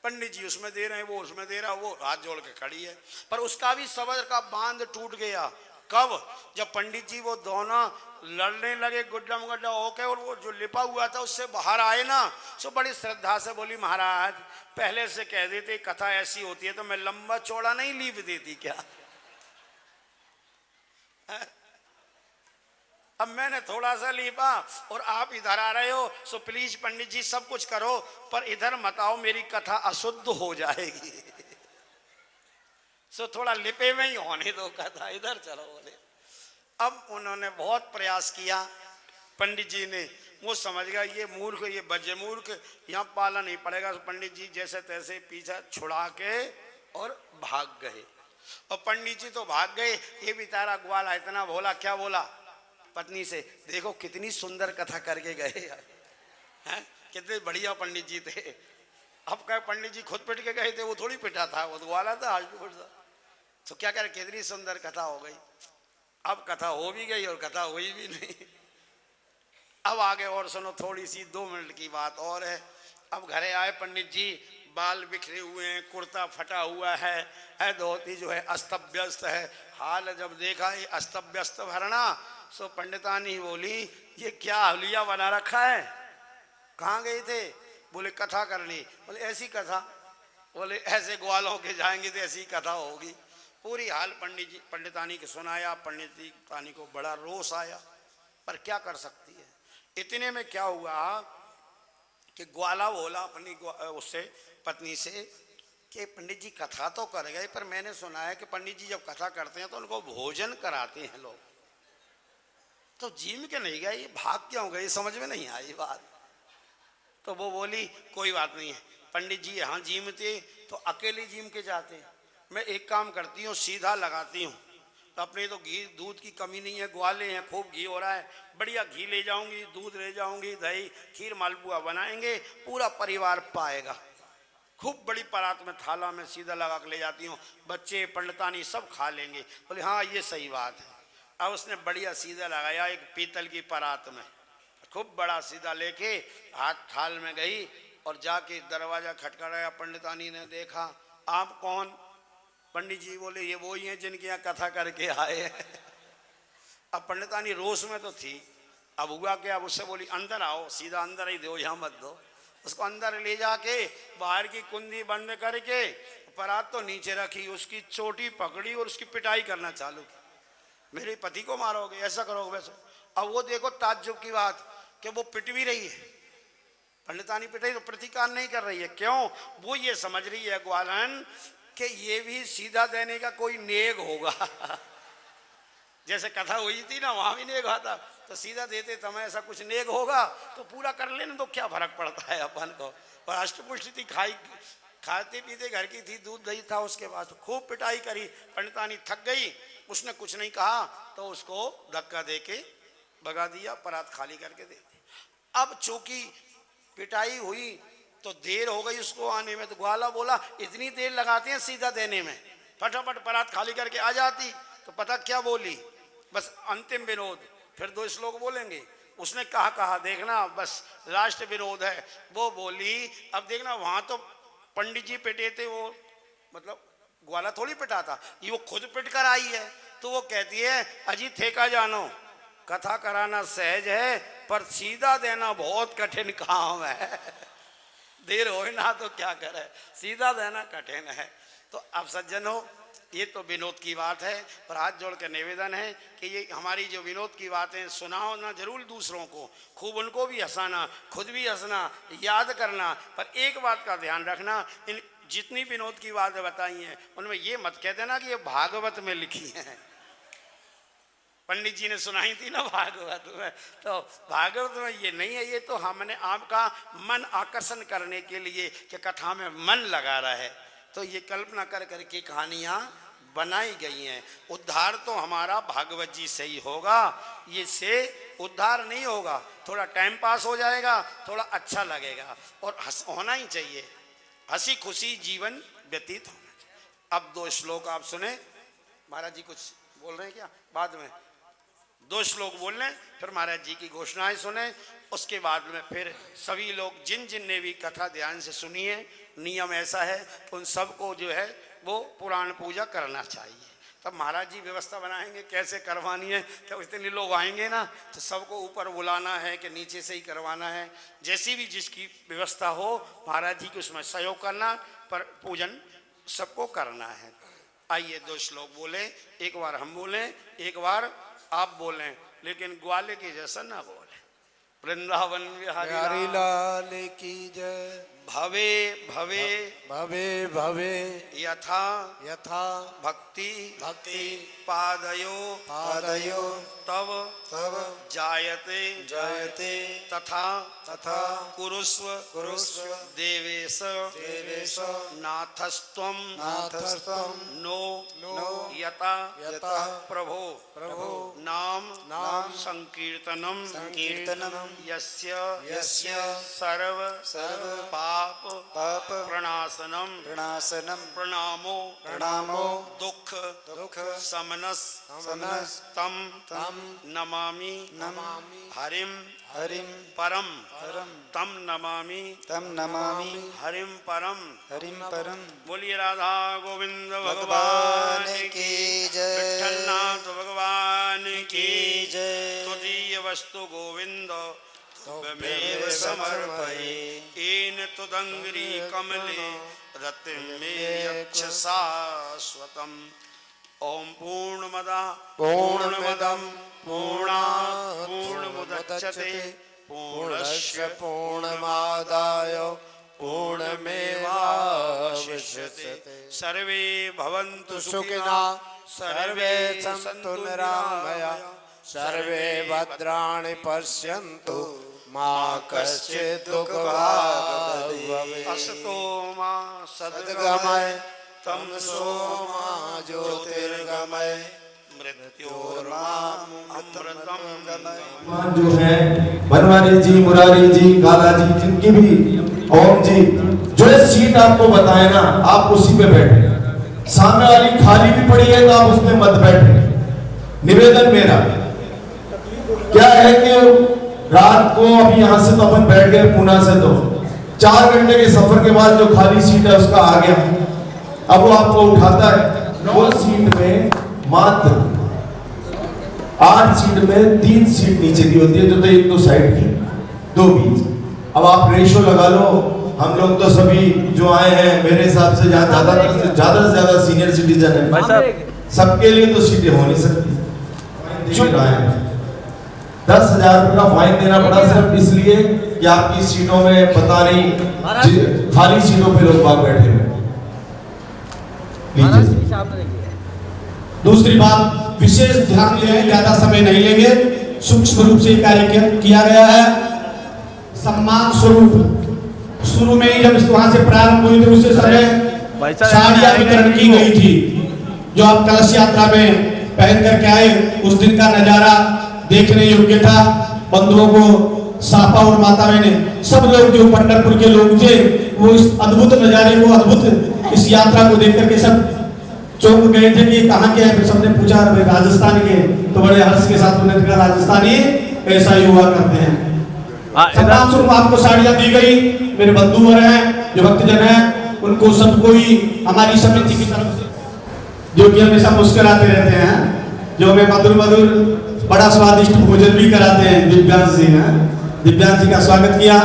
पंडित जी उसमें दे रहे हैं, वो उसमें दे रहा, वो हाथ जोड़ के खड़ी है। पर उसका भी सबर का बांध टूट गया। कब, जब पंडित जी वो दोनों लड़ने लगे गुड्डम गुड्डा होके, और वो जो लिपा हुआ था उससे बाहर आए ना, सो बड़ी श्रद्धा से बोली महाराज पहले से कह देते कथा ऐसी होती है तो मैं लंबा चौड़ा नहीं लीप देती क्या। अब मैंने थोड़ा सा लीपा और आप इधर आ रहे हो, सो प्लीज पंडित जी सब कुछ करो पर इधर मत आओ, मेरी कथा अशुद्ध हो जाएगी। सो थोड़ा लिपे में ही होने दो कथा, इधर चलो बोले। अब उन्होंने बहुत प्रयास किया, पंडित जी ने, वो समझ गया ये मूर्ख, ये बजे मूर्ख, यहाँ पाला नहीं पड़ेगा। तो पंडित जी जैसे तैसे पीछा छुड़ा के और भाग गए। और पंडित जी तो भाग गए, ये बेचारा ग्वाला इतना भोला, क्या बोला पत्नी से, देखो कितनी सुंदर कथा करके गए हैं, कितने बढ़िया पंडित जी थे। अब कहे पंडित जी खुद पिट के गए थे, वो थोड़ी पिटा था, वो तो ग्वाला था, तो क्या करे, कितनी सुंदर कथा हो गई। अब कथा हो भी गई और कथा हुई भी नहीं। अब आगे और सुनो, थोड़ी सी 2 मिनट की बात और है। अब घरे आए पंडित जी, बाल बिखरे हुए हैं, कुर्ता फटा हुआ है, धोती जो है अस्त व्यस्त है। हाल जब देखा ये अस्त व्यस्त भरना, सो पंडितानी बोली ये क्या हलिया बना रखा है, कहाँ गए थे। बोले कथा करनी। बोले ऐसी कथा, बोले ऐसे ग्वालों के जाएंगे तो ऐसी कथा होगी। पूरी हाल पंडित जी पंडितानी को सुनाया, पंडितानी को बड़ा रोष आया, पर क्या कर सकती है। इतने में क्या हुआ कि ग्वाला बोला अपनी उससे पत्नी से कि पंडित जी कथा तो कर गए, पर मैंने सुना है कि पंडित जी जब कथा करते हैं तो उनको भोजन कराते हैं लोग, तो जिम के नहीं गए, ये भाग क्यों गए, समझ में नहीं आई बात। तो वो बोली कोई बात नहीं है, पंडित जी यहाँ जिम थे तो अकेले जिम के जाते, मैं एक काम करती हूँ सीधा लगाती हूँ, तो अपने तो घी दूध की कमी नहीं है, ग्वाले हैं, खूब घी हो रहा है, बढ़िया घी ले जाऊंगी, दूध ले जाऊंगी, दही खीर मालपुआ बनाएंगे, पूरा परिवार पाएगा। खूब बड़ी परात में थाला में सीधा लगा के ले जाती हूँ, बच्चे पंडितानी सब खा लेंगे। बोले हाँ ये सही बात है। अब उसने बढ़िया सीधा लगाया एक पीतल की परात में, खूब बड़ा सीधा लेके हाथ थाल में गई और जाके दरवाजा खटखटाया। पंडितानी ने देखा, आप कौन। पंडित जी बोले ये वो ही हैं जिनके यहाँ कथा करके आए हैं। अब पंडितानी रोष में तो थी, अब हुआ क्या, अब उससे बोली अंदर आओ, सीधा अंदर ही दो, यहाँ मत दो। उसको अंदर ले जाके बाहर की कुंडी बंद करके परात तो नीचे रखी, उसकी चोटी पकड़ी और उसकी पिटाई करना चालू की। मेरे पति को मारोगे, ऐसा करोगे वैसे। अब वो देखो ताज्जुब की बात कि वो पिट भी रही है, पंडितानी पिटाई तो प्रतिकार नहीं कर रही है। क्यों, वो ये समझ रही है ग्वालन कि ये भी सीधा देने का कोई नेग होगा। जैसे कथा हुई थी ना, वहां भी नेग आता, तो सीधा देते तो हमें ऐसा कुछ नेग होगा तो पूरा कर लेने तो क्या फर्क पड़ता है अपन को। और अष्टपुष्टि थी, खाते पीते घर की थी, दूध दही था, उसके बाद तो खूब पिटाई करी। पंडितानी थक गई, उसने कुछ नहीं कहा तो उसको धक्का दे के भगा दिया, परात खाली करके दे दी। अब चूंकि पिटाई हुई तो देर हो गई उसको आने में, तो ग्वाला बोला इतनी देर लगाते हैं सीधा देने में, फटाफट परात खाली करके आ जाती। तो पता क्या बोली, बस अंतिम विनोद, फिर 2 श्लोक बोलेंगे। उसने कहा देखना बस लास्ट विनोद है। वो बोली अब देखना, वहां तो पंडित जी पिटे थे, वो मतलब ग्वाला थोड़ी पिटा था, ये वो खुद पिट कर आई है। तो वो कहती है अजी ठेका जानो, कथा कराना सहज है पर सीधा देना बहुत कठिन काम है। देर हो ना तो क्या करे, सीधा देना कठिन है। तो अब सज्जन हो, ये तो विनोद की बात है, पर हाथ जोड़ कर निवेदन है कि ये हमारी जो विनोद की बातें सुनाओ ना जरूर दूसरों को, खूब उनको भी हंसाना, खुद भी हंसना, याद करना। पर एक बात का ध्यान रखना, इन जितनी विनोद की बातें बताई हैं उनमें ये मत कह देना कि ये भागवत में लिखी हैं। पंडित जी ने सुनाई थी ना भागवत में, तो भागवत में ये नहीं है। ये तो हमने आपका मन आकर्षण करने के लिए कि कथा में मन लगा रहा है, तो ये कल्पना कर करके कहानियाँ बनाई गई हैं। उद्धार तो हमारा भागवत जी से ही होगा, ये से उद्धार नहीं होगा। थोड़ा टाइम पास हो जाएगा, थोड़ा अच्छा लगेगा और होना ही चाहिए, हंसी खुशी जीवन व्यतीत होना चाहिए। अब 2 श्लोक आप सुने, महाराज जी कुछ बोल रहे हैं क्या? बाद में 2 श्लोक बोल लें, फिर महाराज जी की घोषणाएं सुने, उसके बाद में फिर सभी लोग जिन जिन ने भी कथा ध्यान से सुनी है, नियम ऐसा है कि उन सबको जो है वो पुराण पूजा करना चाहिए। तब महाराज जी व्यवस्था बनाएंगे कैसे करवानी है, क्या इतने लोग आएंगे ना तो सबको ऊपर बुलाना है कि नीचे से ही करवाना है, जैसी भी जिसकी व्यवस्था हो महाराज जी को उसमें सहयोग करना, पर पूजन सबको करना है। आइए 2 श्लोक बोलें, एक बार हम बोलें, एक बार आप बोलें, लेकिन ग्वाले के जैसा ना बोले। वृंदावन बिहारी लाल की जय। भवे भवे भवे भवे यथा यथा भक्ति भक्ति पादयो पादयो तव तव जायते जायते तथा तथा कुरुस्व कुरुस्व देवेश देवेश नाथस्त्वं नाथस्त्वं नो नो यथा यतः प्रभो प्रभो नाम नाम संकीर्तनम संकीर्तनम यस्य यस्य सर्व सर्व पाप पाप प्रणाशनम प्रणाशनम प्रणामो प्रणामो दुख दुख समनस समनस तम तम नमामि नमामि हरिम हरिम परम परम तम नमामि तम नमामि हरिम परम। हरिम परम। बोलिए राधा गोविंद भगवान भगवान की की जय। विठ्ठलनाथ भगवान की की जय। तुदीय वस्तु गोविंद त्वमेव समर्पये। येन तुदंग्री कमले रतिमेयच्छ शाश्वतम्। ओम पूर्णमदः पूर्णमिदं पूर्णात् पूर्णमुदच्यते पूर्णस्य पूर्णमादाय पूर्णमेवावशिष्यते। सर्वे भवन्तु सुखिनः सर्वे सन्तु निरामया सर्वे भद्राणि पश्यन्तु मा कश्चित् दुःखभाग् भवेत्। असतो मा सद्गमय तमसो मा ज्योतिर्गमय मृत्योर्मामृतम् गमय। जो है बनवारी जी, मुरारी जी, काला जी, जिनकी भी ओम जी जो है सीट आपको बताए ना, आप उसी पे बैठे। सामने वाली खाली भी पड़ी है तो आप उसमें मत बैठे। निवेदन मेरा क्या है कि रात को अभी यहाँ से तो अपन बैठ गए पूना से, तो 4 घंटे के सफर के बाद जो खाली सीट है उसका आ गया, अब वो आपको उठाता है। वो सीट में मात्र 8 सीट में 3 सीट नीचे की होती है, जो तो 1 साइड की 2 बीच। अब आप रेशो लगा लो, हम लोग तो सभी जो आए हैं मेरे हिसाब से ज्यादा से ज्यादा सीनियर सिटीजन है, सबके लिए तो सीटें हो नहीं सकती। 10,000 रुपए का फाइन देना पड़ा सिर्फ इसलिए कि आपकी सीटों में पता नहीं खाली सीटों पे लोग बाग बैठे हुए। दूसरी बात, विशेष ध्यान दें, ज्यादा समय नहीं लेंगे, सूक्ष्म रूप से कार्य किया गया है। सम्मान स्वरूप शुरू में ही जब वहां से प्रारंभ हुई तो उसी समय साड़ियां वितरण की गई थी, जो आप कलश यात्रा में पहन करके आए। उस दिन का नजारा देखने योग्य था। बंधुओं को सापा और माताएं ने, सब लोग जो पंढरपुर के लोग थे, वो इस अद्भुत नजारे को, अद्भुत इस यात्रा को देख करके सब चौंक गए थे कि कहाँ के हैं। सबने पूछा राजस्थान के, तो बड़े हर्ष के साथ उन्होंने कहा राजस्थानी ऐसा ही हुआ करते हैं। सम्मान स्वरूप आपको साड़ियां दी गई। मेरे बंधुवर हैं, जो भक्तजन हैं, उनको सबको ही हमारी समिति की तरफ से, जो कि हमेशा मुस्कुराते रहते हैं, जो हमें मधुर मधुर बड़ा स्वादिष्ट भोजन भी कराते हैं, दिव्यांश जी हैं, दिव्यांश जी का स्वागत किया।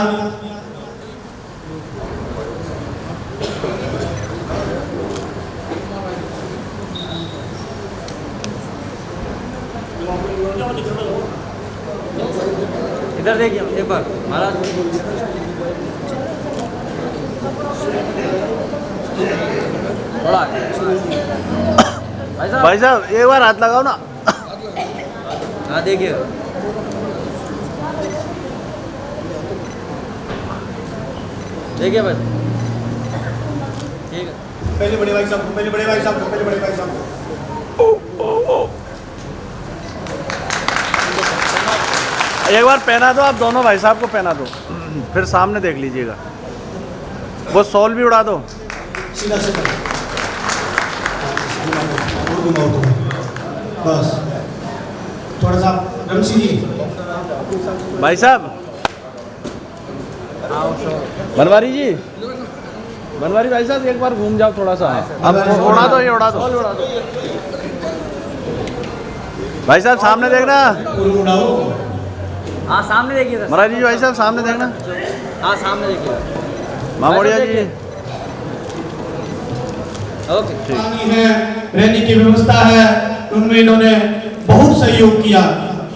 इधर देखिए एक बार महाराज। थोड़ा भाई साहब एक बार हाथ लगाओ ना। हाँ देखिए देखिए बस ठीक है। पहले बड़े भाई साहब को, पहले बड़े भाई साहब को, पहले बड़े भाई साहब को। एक बार पहना दो, आप दोनों भाई साहब को पहना दो, फिर सामने देख लीजिएगा। वो शॉल भी उड़ा दो। सीधा सीधा और घुमाओ तो बस। थोड़ा सा रमसी जी, भाई साहब, बनवारी जी, बनवारी भाई साहब एक बार घूम जाओ थोड़ा सा। अब उड़ा दो, ये उड़ा दो भाई साहब, सामने देखना। उड़ाओ। हाँ सामने देखिए सर। महाराज जी भाई साहब सामने देखना। हाँ सामने देखिए मामोड़िया जी। ओके पानी है, रहने की व्यवस्था है, उनमें इन्होंने बहुत सहयोग किया।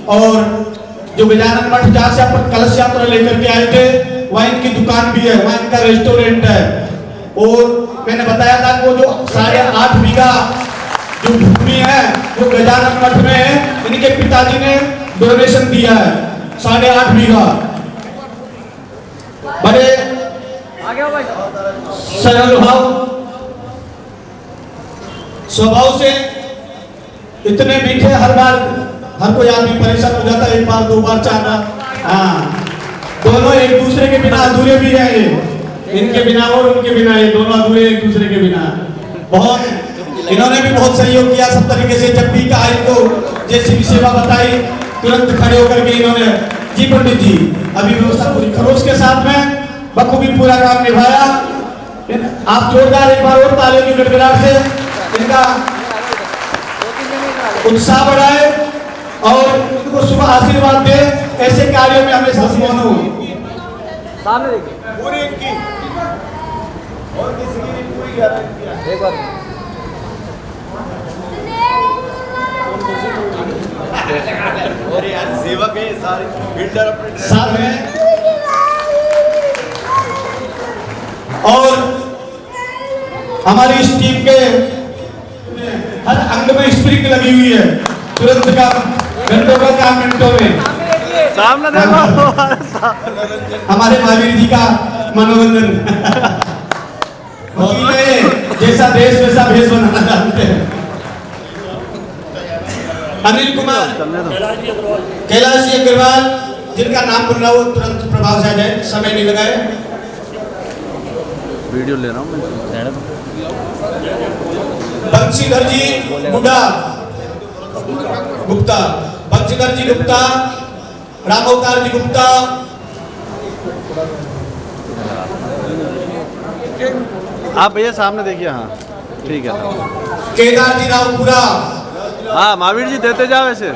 और जो गजानन मठ जहाँ से अपन कलश यात्रा लेकर के आए थे, वाइन की दुकान भी है, वाइन का रेस्टोरेंट है। और मैंने बताया था कि वो जो 8.5 बीघा जो भूमि है वो गजानन मठ में इनके पिताजी ने डोनेशन दिया है, 8.5 बीघा। बड़े आगे आओ भाई। सरल स्वभाव से इतने मीठे, हर बार हर कोई आदमी परेशान हो जाता है, एक बार 2 बार 4 बार। हाँ, दोनों एक दूसरे के बिना अधूरे भी हैं ये, इनके बिना और उनके बिना, ये दोनों अधूरे एक दूसरे के बिना। बहुत इन्होंने भी बहुत सहयोग किया सब तरीके से। जब भी कहा इनको जैसी भी सेवा बताई, तुरंत खड़े होकर के इन्होंने, जी पंडित जी, अभी व्यवस्था पूरी खरोश के साथ में बखूबी पूरा काम निभाया। आप जोरदार एक बार और तालियों की गड़गड़ाहट से इनका उत्साह बढ़ाए और उनको शुभ आशीर्वाद दे। ऐसे कार्यों में हमेशा मौन हो। सामने देखिए पूरी इनकी और किसी की पूरी गारंटी है। एक बार और यार सेवक है सारे बिल्डर अपने साथ में। और हमारी इस टीम के हर अंग में स्प्रिंग लगी हुई है, तुरंत का घंटों का काम मिनटों में। सामने देखो। हमारे महावीर जी का मनोरंजन वकील है, जैसा देश वैसा भेष बनाना जानते हैं। अनिल कुमार, कैलाश जी अग्रवाल, जिनका नाम बोल रहा हो तुरंत प्रभाव से आ जाए, समय नहीं लगाए। वीडियो ले रहा हूँ मैं। बंशीधर जी गुड्डा गुप्ता, बंशीधर जी गुप्ता, रामअवतार जी गुप्ता, आप भैया सामने देखिए। हाँ ठीक है। केदार जी रावपुरा, हाँ महावीर जी देते जाओ ऐसे।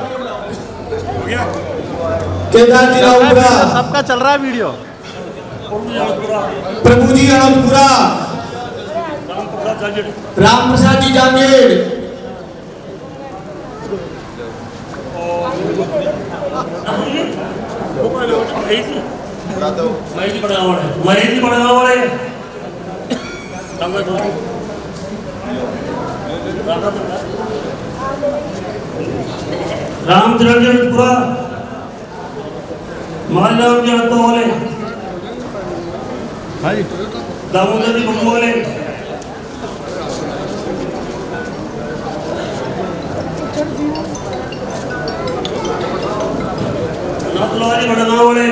केदार जी रावपुरा, सबका चल रहा है वीडियो। प्रभु जी अनंतपुरा, राम प्रसाद जी जांगीर, रामचरण जी अनंतपुरा, मालराम जी अनंतवाले, हाँ जी दामोदर जी बंगोले, नाथुला जी बड़गांवले,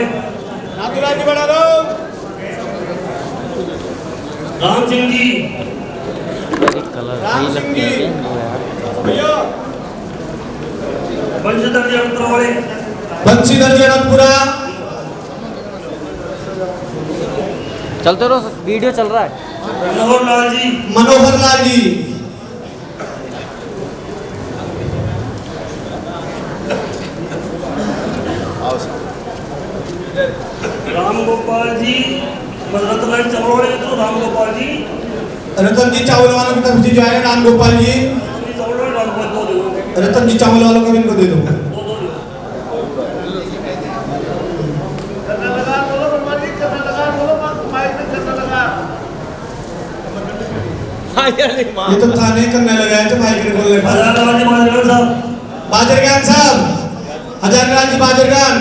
नाथुराम जी बड़ा लो, राम सिंह जी, राम सिंह जी भैया, बंशीधर जी अनंतवाले, बंशीधर जी अनंतपुरा, चलते रहो, वीडियो चल रहा है। मनोहर लाल जी, मनोहर लाल जी, राम गोपाल जी, रतन चौड़े तो राम गोपाल जी, रतन जी चावल वालों की तरफ से जो आए राम गोपाल जी, चौड़े राम गोपाल दो रतन जी चावल वालों का भी इनको दे दो। ये तो थाने करने लगा है, तो भाई के बोलने का। बाजरगान साहब, हजारीलाल जी बाजरगान।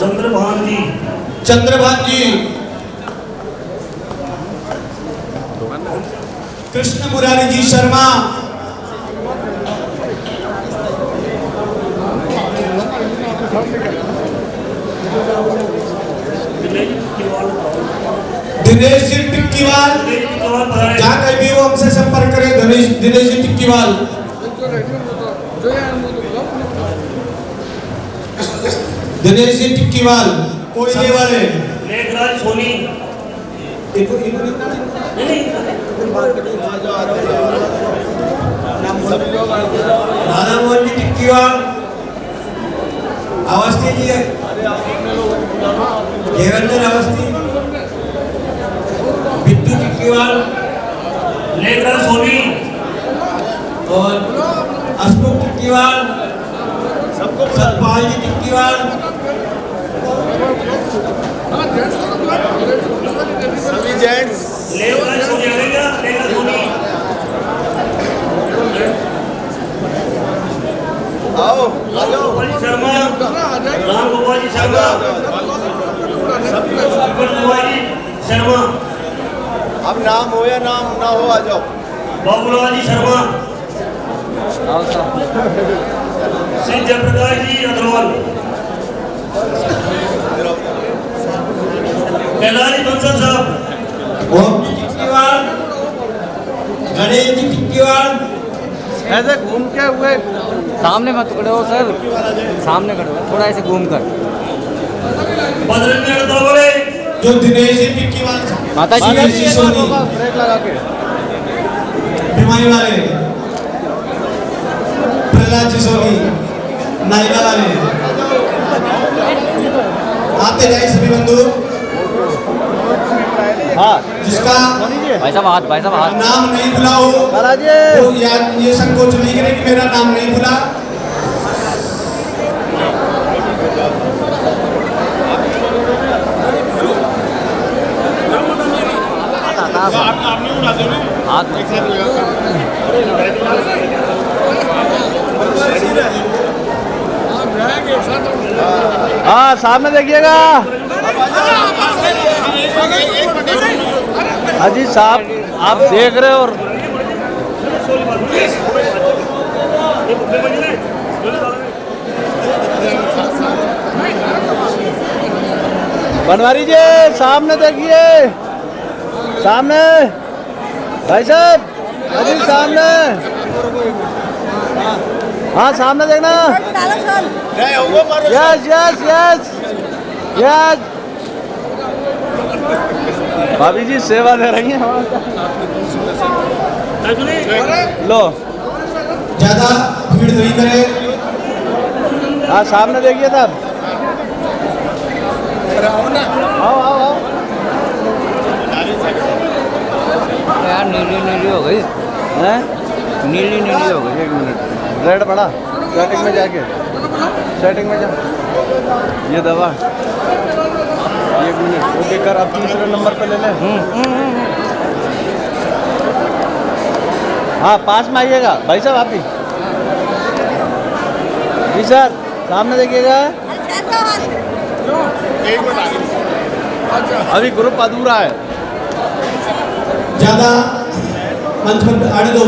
चंद्रभान जी, कृष्ण मुरारी जी शर्मा, दिनेश जी टिक्कीवाल, जहाँ कहीं भी वो हमसे संपर्क करें। दिनेश जी टिक्कीवाल, दिनेश जी टिक्कीवाल, कोयले वाले। लेखराज सोनी, राधा मोहन जी टिक्कीवाल, अवस्थी जी, देवेंद्र अवस्थी, बिट्टू टिक्कीवाल, लेखराज सोनी और अशोक टिक्कीवाल, सतपाल जी टिक्कीवाल, सभी जेंट्स। लेखराज सोनी आएगा, लेखराज सोनी आओ गोपाल जी शर्मा, राम गोपाल जी शर्मा, कुमार जी शर्मा, अब नाम हो या नाम ना हो, आ जाओ। बाबूलाल जी शर्मा, श्री जयप्रकाश जी अग्रवाल, कैलाश बंसल साहब, ओम जी टिक्कीवाल, गणेश जी टिक्कीवाल, ऐसे घूम के हुए सामने मत खड़े हो सर, सामने खड़े हो, थोड़ा ऐसे घूम कर। बद्रीनाथ दौड़े, जो दिनेश जी टिक्कीवाल, माता जी दिनेश जी सोनी, ब्रेक लगा के भिमाई वाले, प्रहलाद जी सोनी, नायका वाले, आते जाए सभी बंधु। हाँ जिसका भाई साहब हाथ नाम नहीं बुला हो तो यार ये संकोच नहीं करे कि मेरा नाम नहीं बुला। हाँ सामने देखिएगा। अजीत साहब आप देख रहे हो और बनवारी जी सामने देखिए, सामने भाई साहब, अजीत सामने, हाँ सामने देखना। यस यस यस यस, भाभी जी सेवा दे रही हैं। लो ज्यादा भीड़ नहीं करे। हाँ सामने देखिए तब, आओ आओ आओ। यार नीली हो गई हैं? नीली हो गई। एक मिनट, रेड पड़ा, सेटिंग में जाके, सेटिंग में जा, ये दवा, एक मिनट ओके कर, अब तीसरे नंबर पे ले ले। हाँ पास में आइएगा भाई साहब, आप भी जी सर सामने देखिएगा। अभी ग्रुप अधूरा है। ज्यादा मंच पर आड़ दो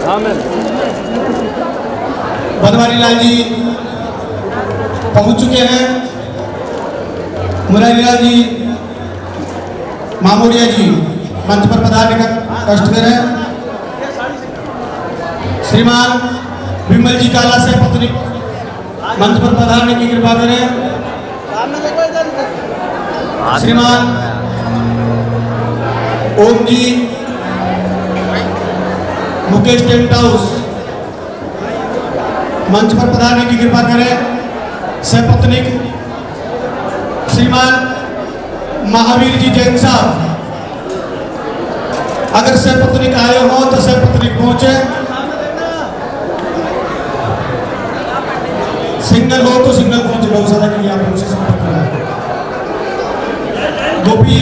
हाँ मैम, बनवारी लाल जी पहुंच चुके हैं। मुरारी लाल जी, मामूरिया जी मंच पर पधारने का कष्ट करें। श्रीमान विमल जी काला से पत्नी मंच पर पधारने की कृपा करें। श्रीमान ओम जी मुकेश टेंट हाउस मंच पर पधारने की कृपा करें। सपत्निक श्रीमान महावीर जी जैन साहब, अगर सपत्निक आए हो तो सपत्निक पहुंचे। सिग्नल हो तो सिग्नल पहुंचे गौशाला के लिए आप उनसे संपर्क करें। गोपी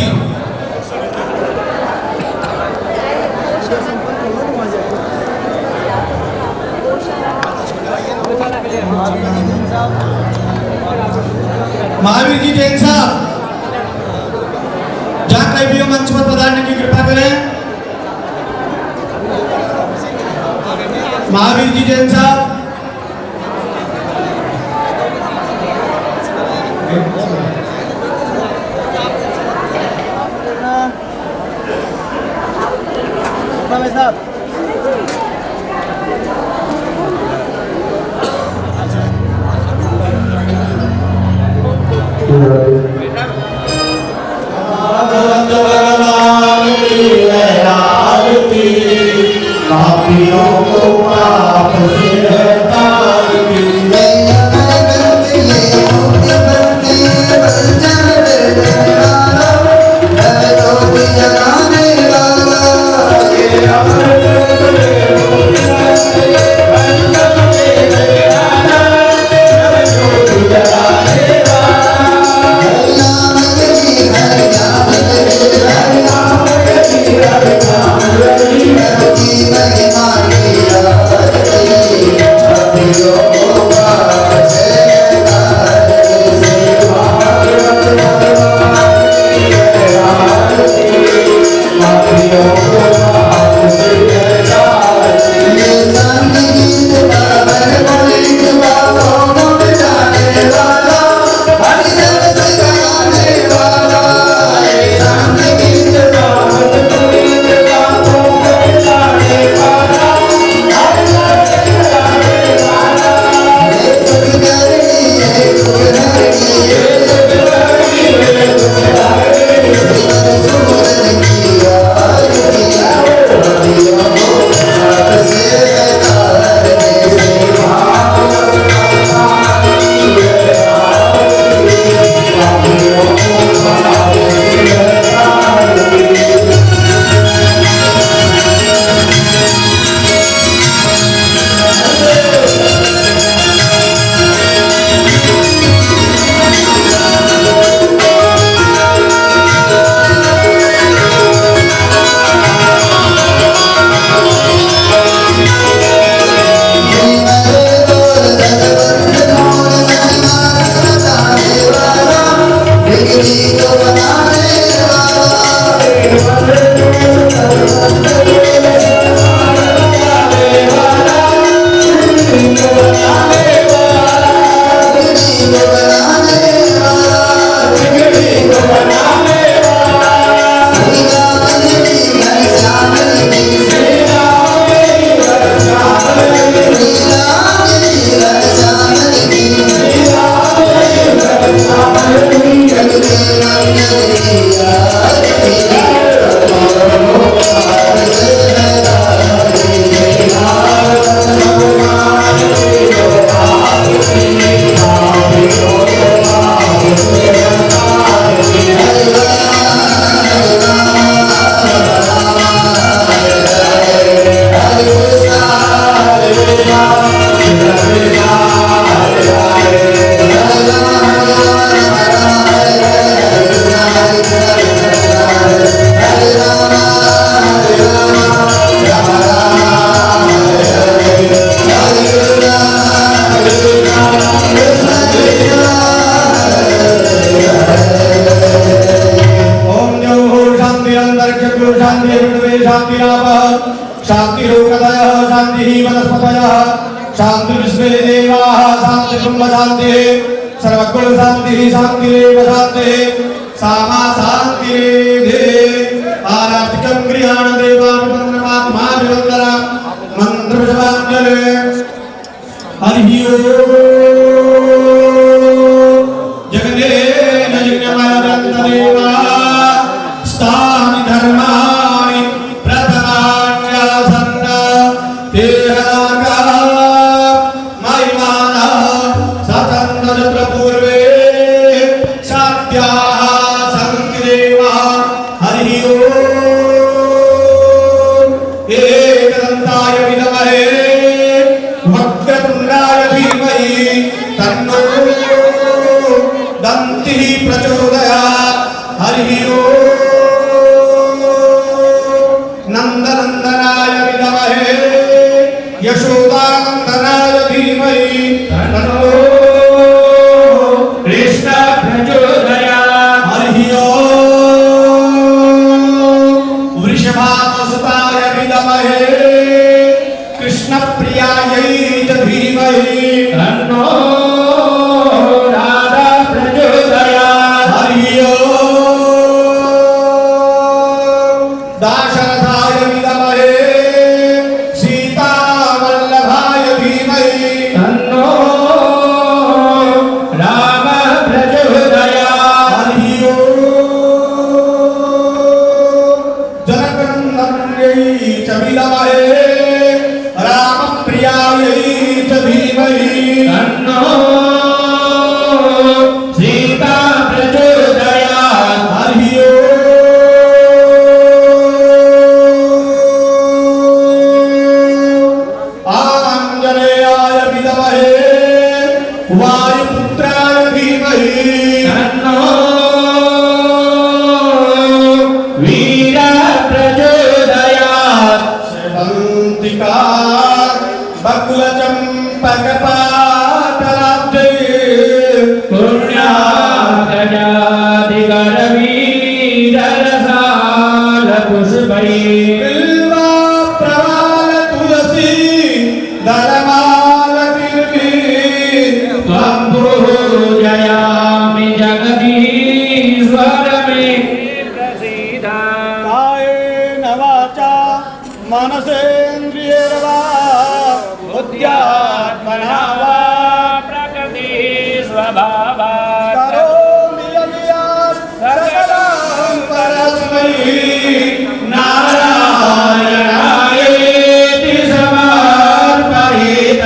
महावीर जी जैन साहब जहां कहीं भी हो मंच पर पधारने की कृपा करें। महावीर जी जैन साहब साहब पापियों को पाप से हटाती शांति वनस्पतयः शांति विश्वे देवाः शांति ब्रह्म शांति सर्वगुण शांति शांतिरेव शांतिः सामा शांतिरेधे आराधिकं गृहाण देवानुपन्नमात्मा विवन्दना मंत्रजपाञ्जले हरि ओम जगन्नेन यज्ञमयदन्तदेवा स्थानि धर्माणि प्रथमान्यासन्न तेहनागा महिमाना सतन्नत्र पूर्वे शात्याः संकिरे हरि बिल्वा प्रवाल तुलसी दलमाल तिर्मी त्वं पूजयामि जगदीश्वर मे प्रसीदा कायेन वाचा मनसेन्द्रियैर्वा बुद्ध्यात्मना वा प्रकृति स्वभावात् करोमि यत् सकलं परस्मै नारायणायेति समर्पयेत्।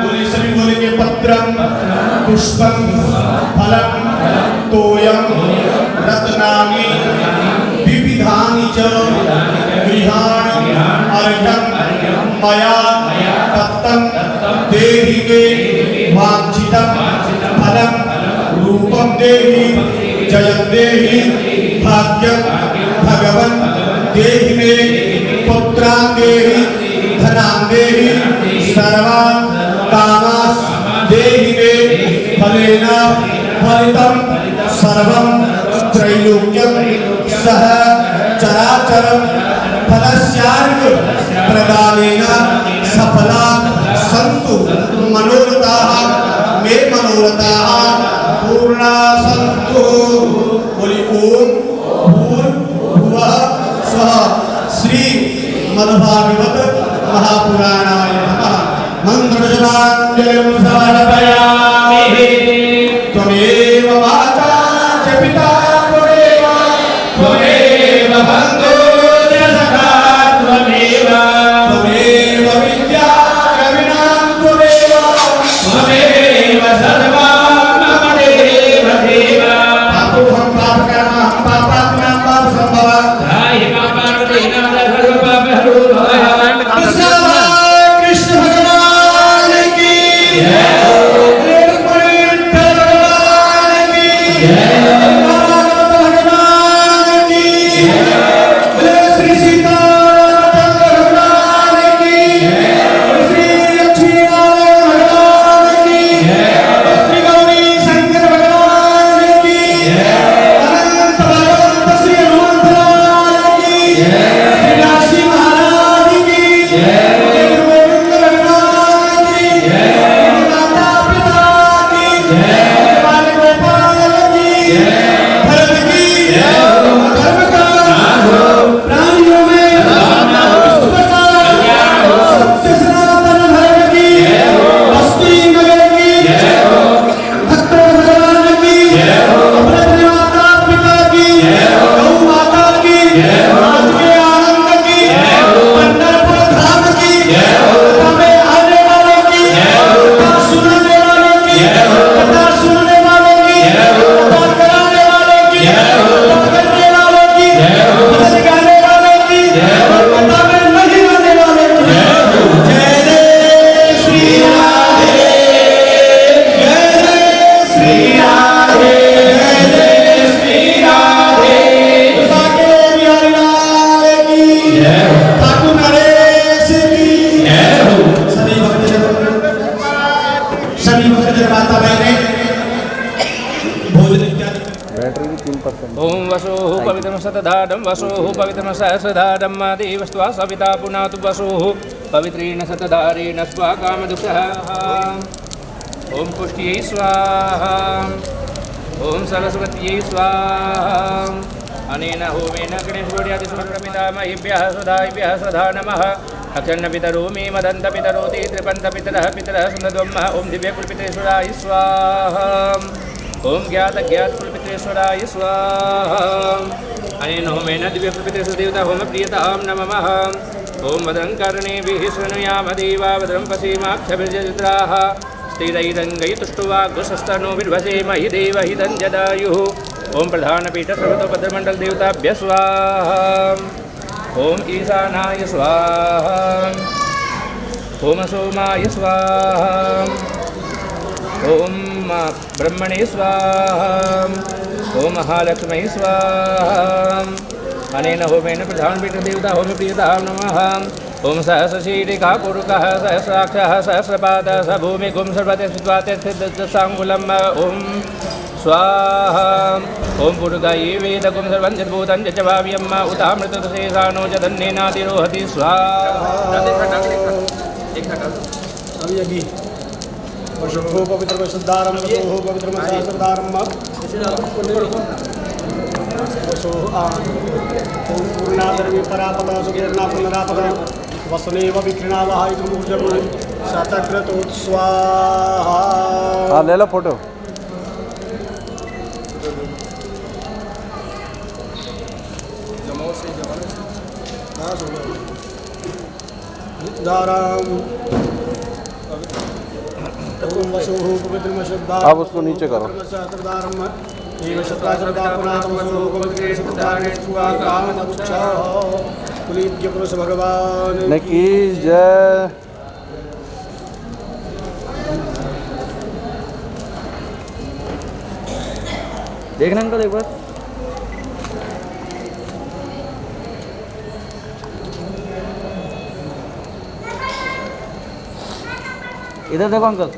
बोले सभी बोले के पत्रं पुष्पं फलं तोयं रत्नानि विविधानि च गृहाणि अर्घ्यं मया दत्तं देहि मे वाञ्छितं फलं रूपं देहि जयं देहि भाग्यं भगवन् देहि मे पुत्रान् देहि धनान् देहि सर्वान् कामान् देहि मे फलेन फलितं सर्वं त्रैलोक्यं सह चराचरं फलस्यार्घ प्रदानेन सफला सन्तु मनोरथाः मे मनोरथाः पूर्णा सन्तु। बोली ओम भूर्भुवः स्वः श्री मद्भागवत महापुराणाय नमः। मंत्रजलाञ्जलिं समर्पयामि। त्वमेव माता च पिता त्वमेव त्वमेव बन्धो च सखा त्वमेव त्वमेव विद्या कविनां त्वमेव त्वमेव सर्वं मम देव देव। पापोऽहं पापकर्मः पापात्मा पापसम्भवः त्राहि पापात्मदीनां सर्वपापहरो भवः। कृष्ण भगवान की ओम वसोः पवित्रं सतधाडं वसोः पवित्रं सहस्रधाडं देवस्त्वा सविता पुनातु वसोः पवित्रेण सतधारेण स्वाकामदुःखः। ओम पुष्ट्यै स्वाहा ओम सरस्वत्यै स्वाहा। अनेन होमेन गणेशोड्यादिस्वर्गपितामहेभ्यः सदाभ्यः सदा नमः। अक्षन्नपितरो मे मदन्तपितरो ते त्रिपन्तपितरः पितरः सुन्दद्वम्मः। ओम दिव्यकुलपितरेश्वराय स्वाहा ओम ज्ञातज्ञातकुलपितरेश्वराय स्वाहा। अनेन होमेन दिव्यकुलपितरेश्वर देवता होम प्रियतां नमः। ओम भद्रं कर्णेभिः शृणुयाम देवा भद्रं पश्येमाक्षभिर्यजत्राः स्थिरैरङ्गैतुष्टुवाग्रशस्तनोभिर्वसेमहि देवहितं जदायुः। ओम प्रधानपीठसर्वतो भद्रमण्डल देवताभ्यः स्वाहा। ओम ईशानाय स्वाहा ओम सोमाय स्वाहा ओम ब्रह्मणे स्वाहा ओम महालक्ष्मी स्वाहा। अनेन होमेन प्रधानपीठदेवता होम प्रियतां नमः। ओम सहस्रशीलिकाकुरुकः सहस्राक्षः सहस्रपादः स भूमिगुं सर्वते स्थित्वा सांगुलम्। ओम स्वाहा ओम पुरुगाये वेदकुं सर्वं यद्भूतं यज्जवाव्यम्मा उतामृतशेषानो च धन्येनातिरोहति स्वाहा अभी अभी शुभो पवित्र शुद्धारम शुभो पवित्र शास्त्रधारम ओम पूर्णाधर्मी परापदा सुपूर्णा पुनरापदा वसनेव विक्रिणावहाय ऊर्जम शतक्रतोत्स्वाहा। हाँ ले लो फोटो। आप उसको नीचे करो। पुरुष भगवान ने की जय। देखना अंकल एक बार। इधर देखो अंकल।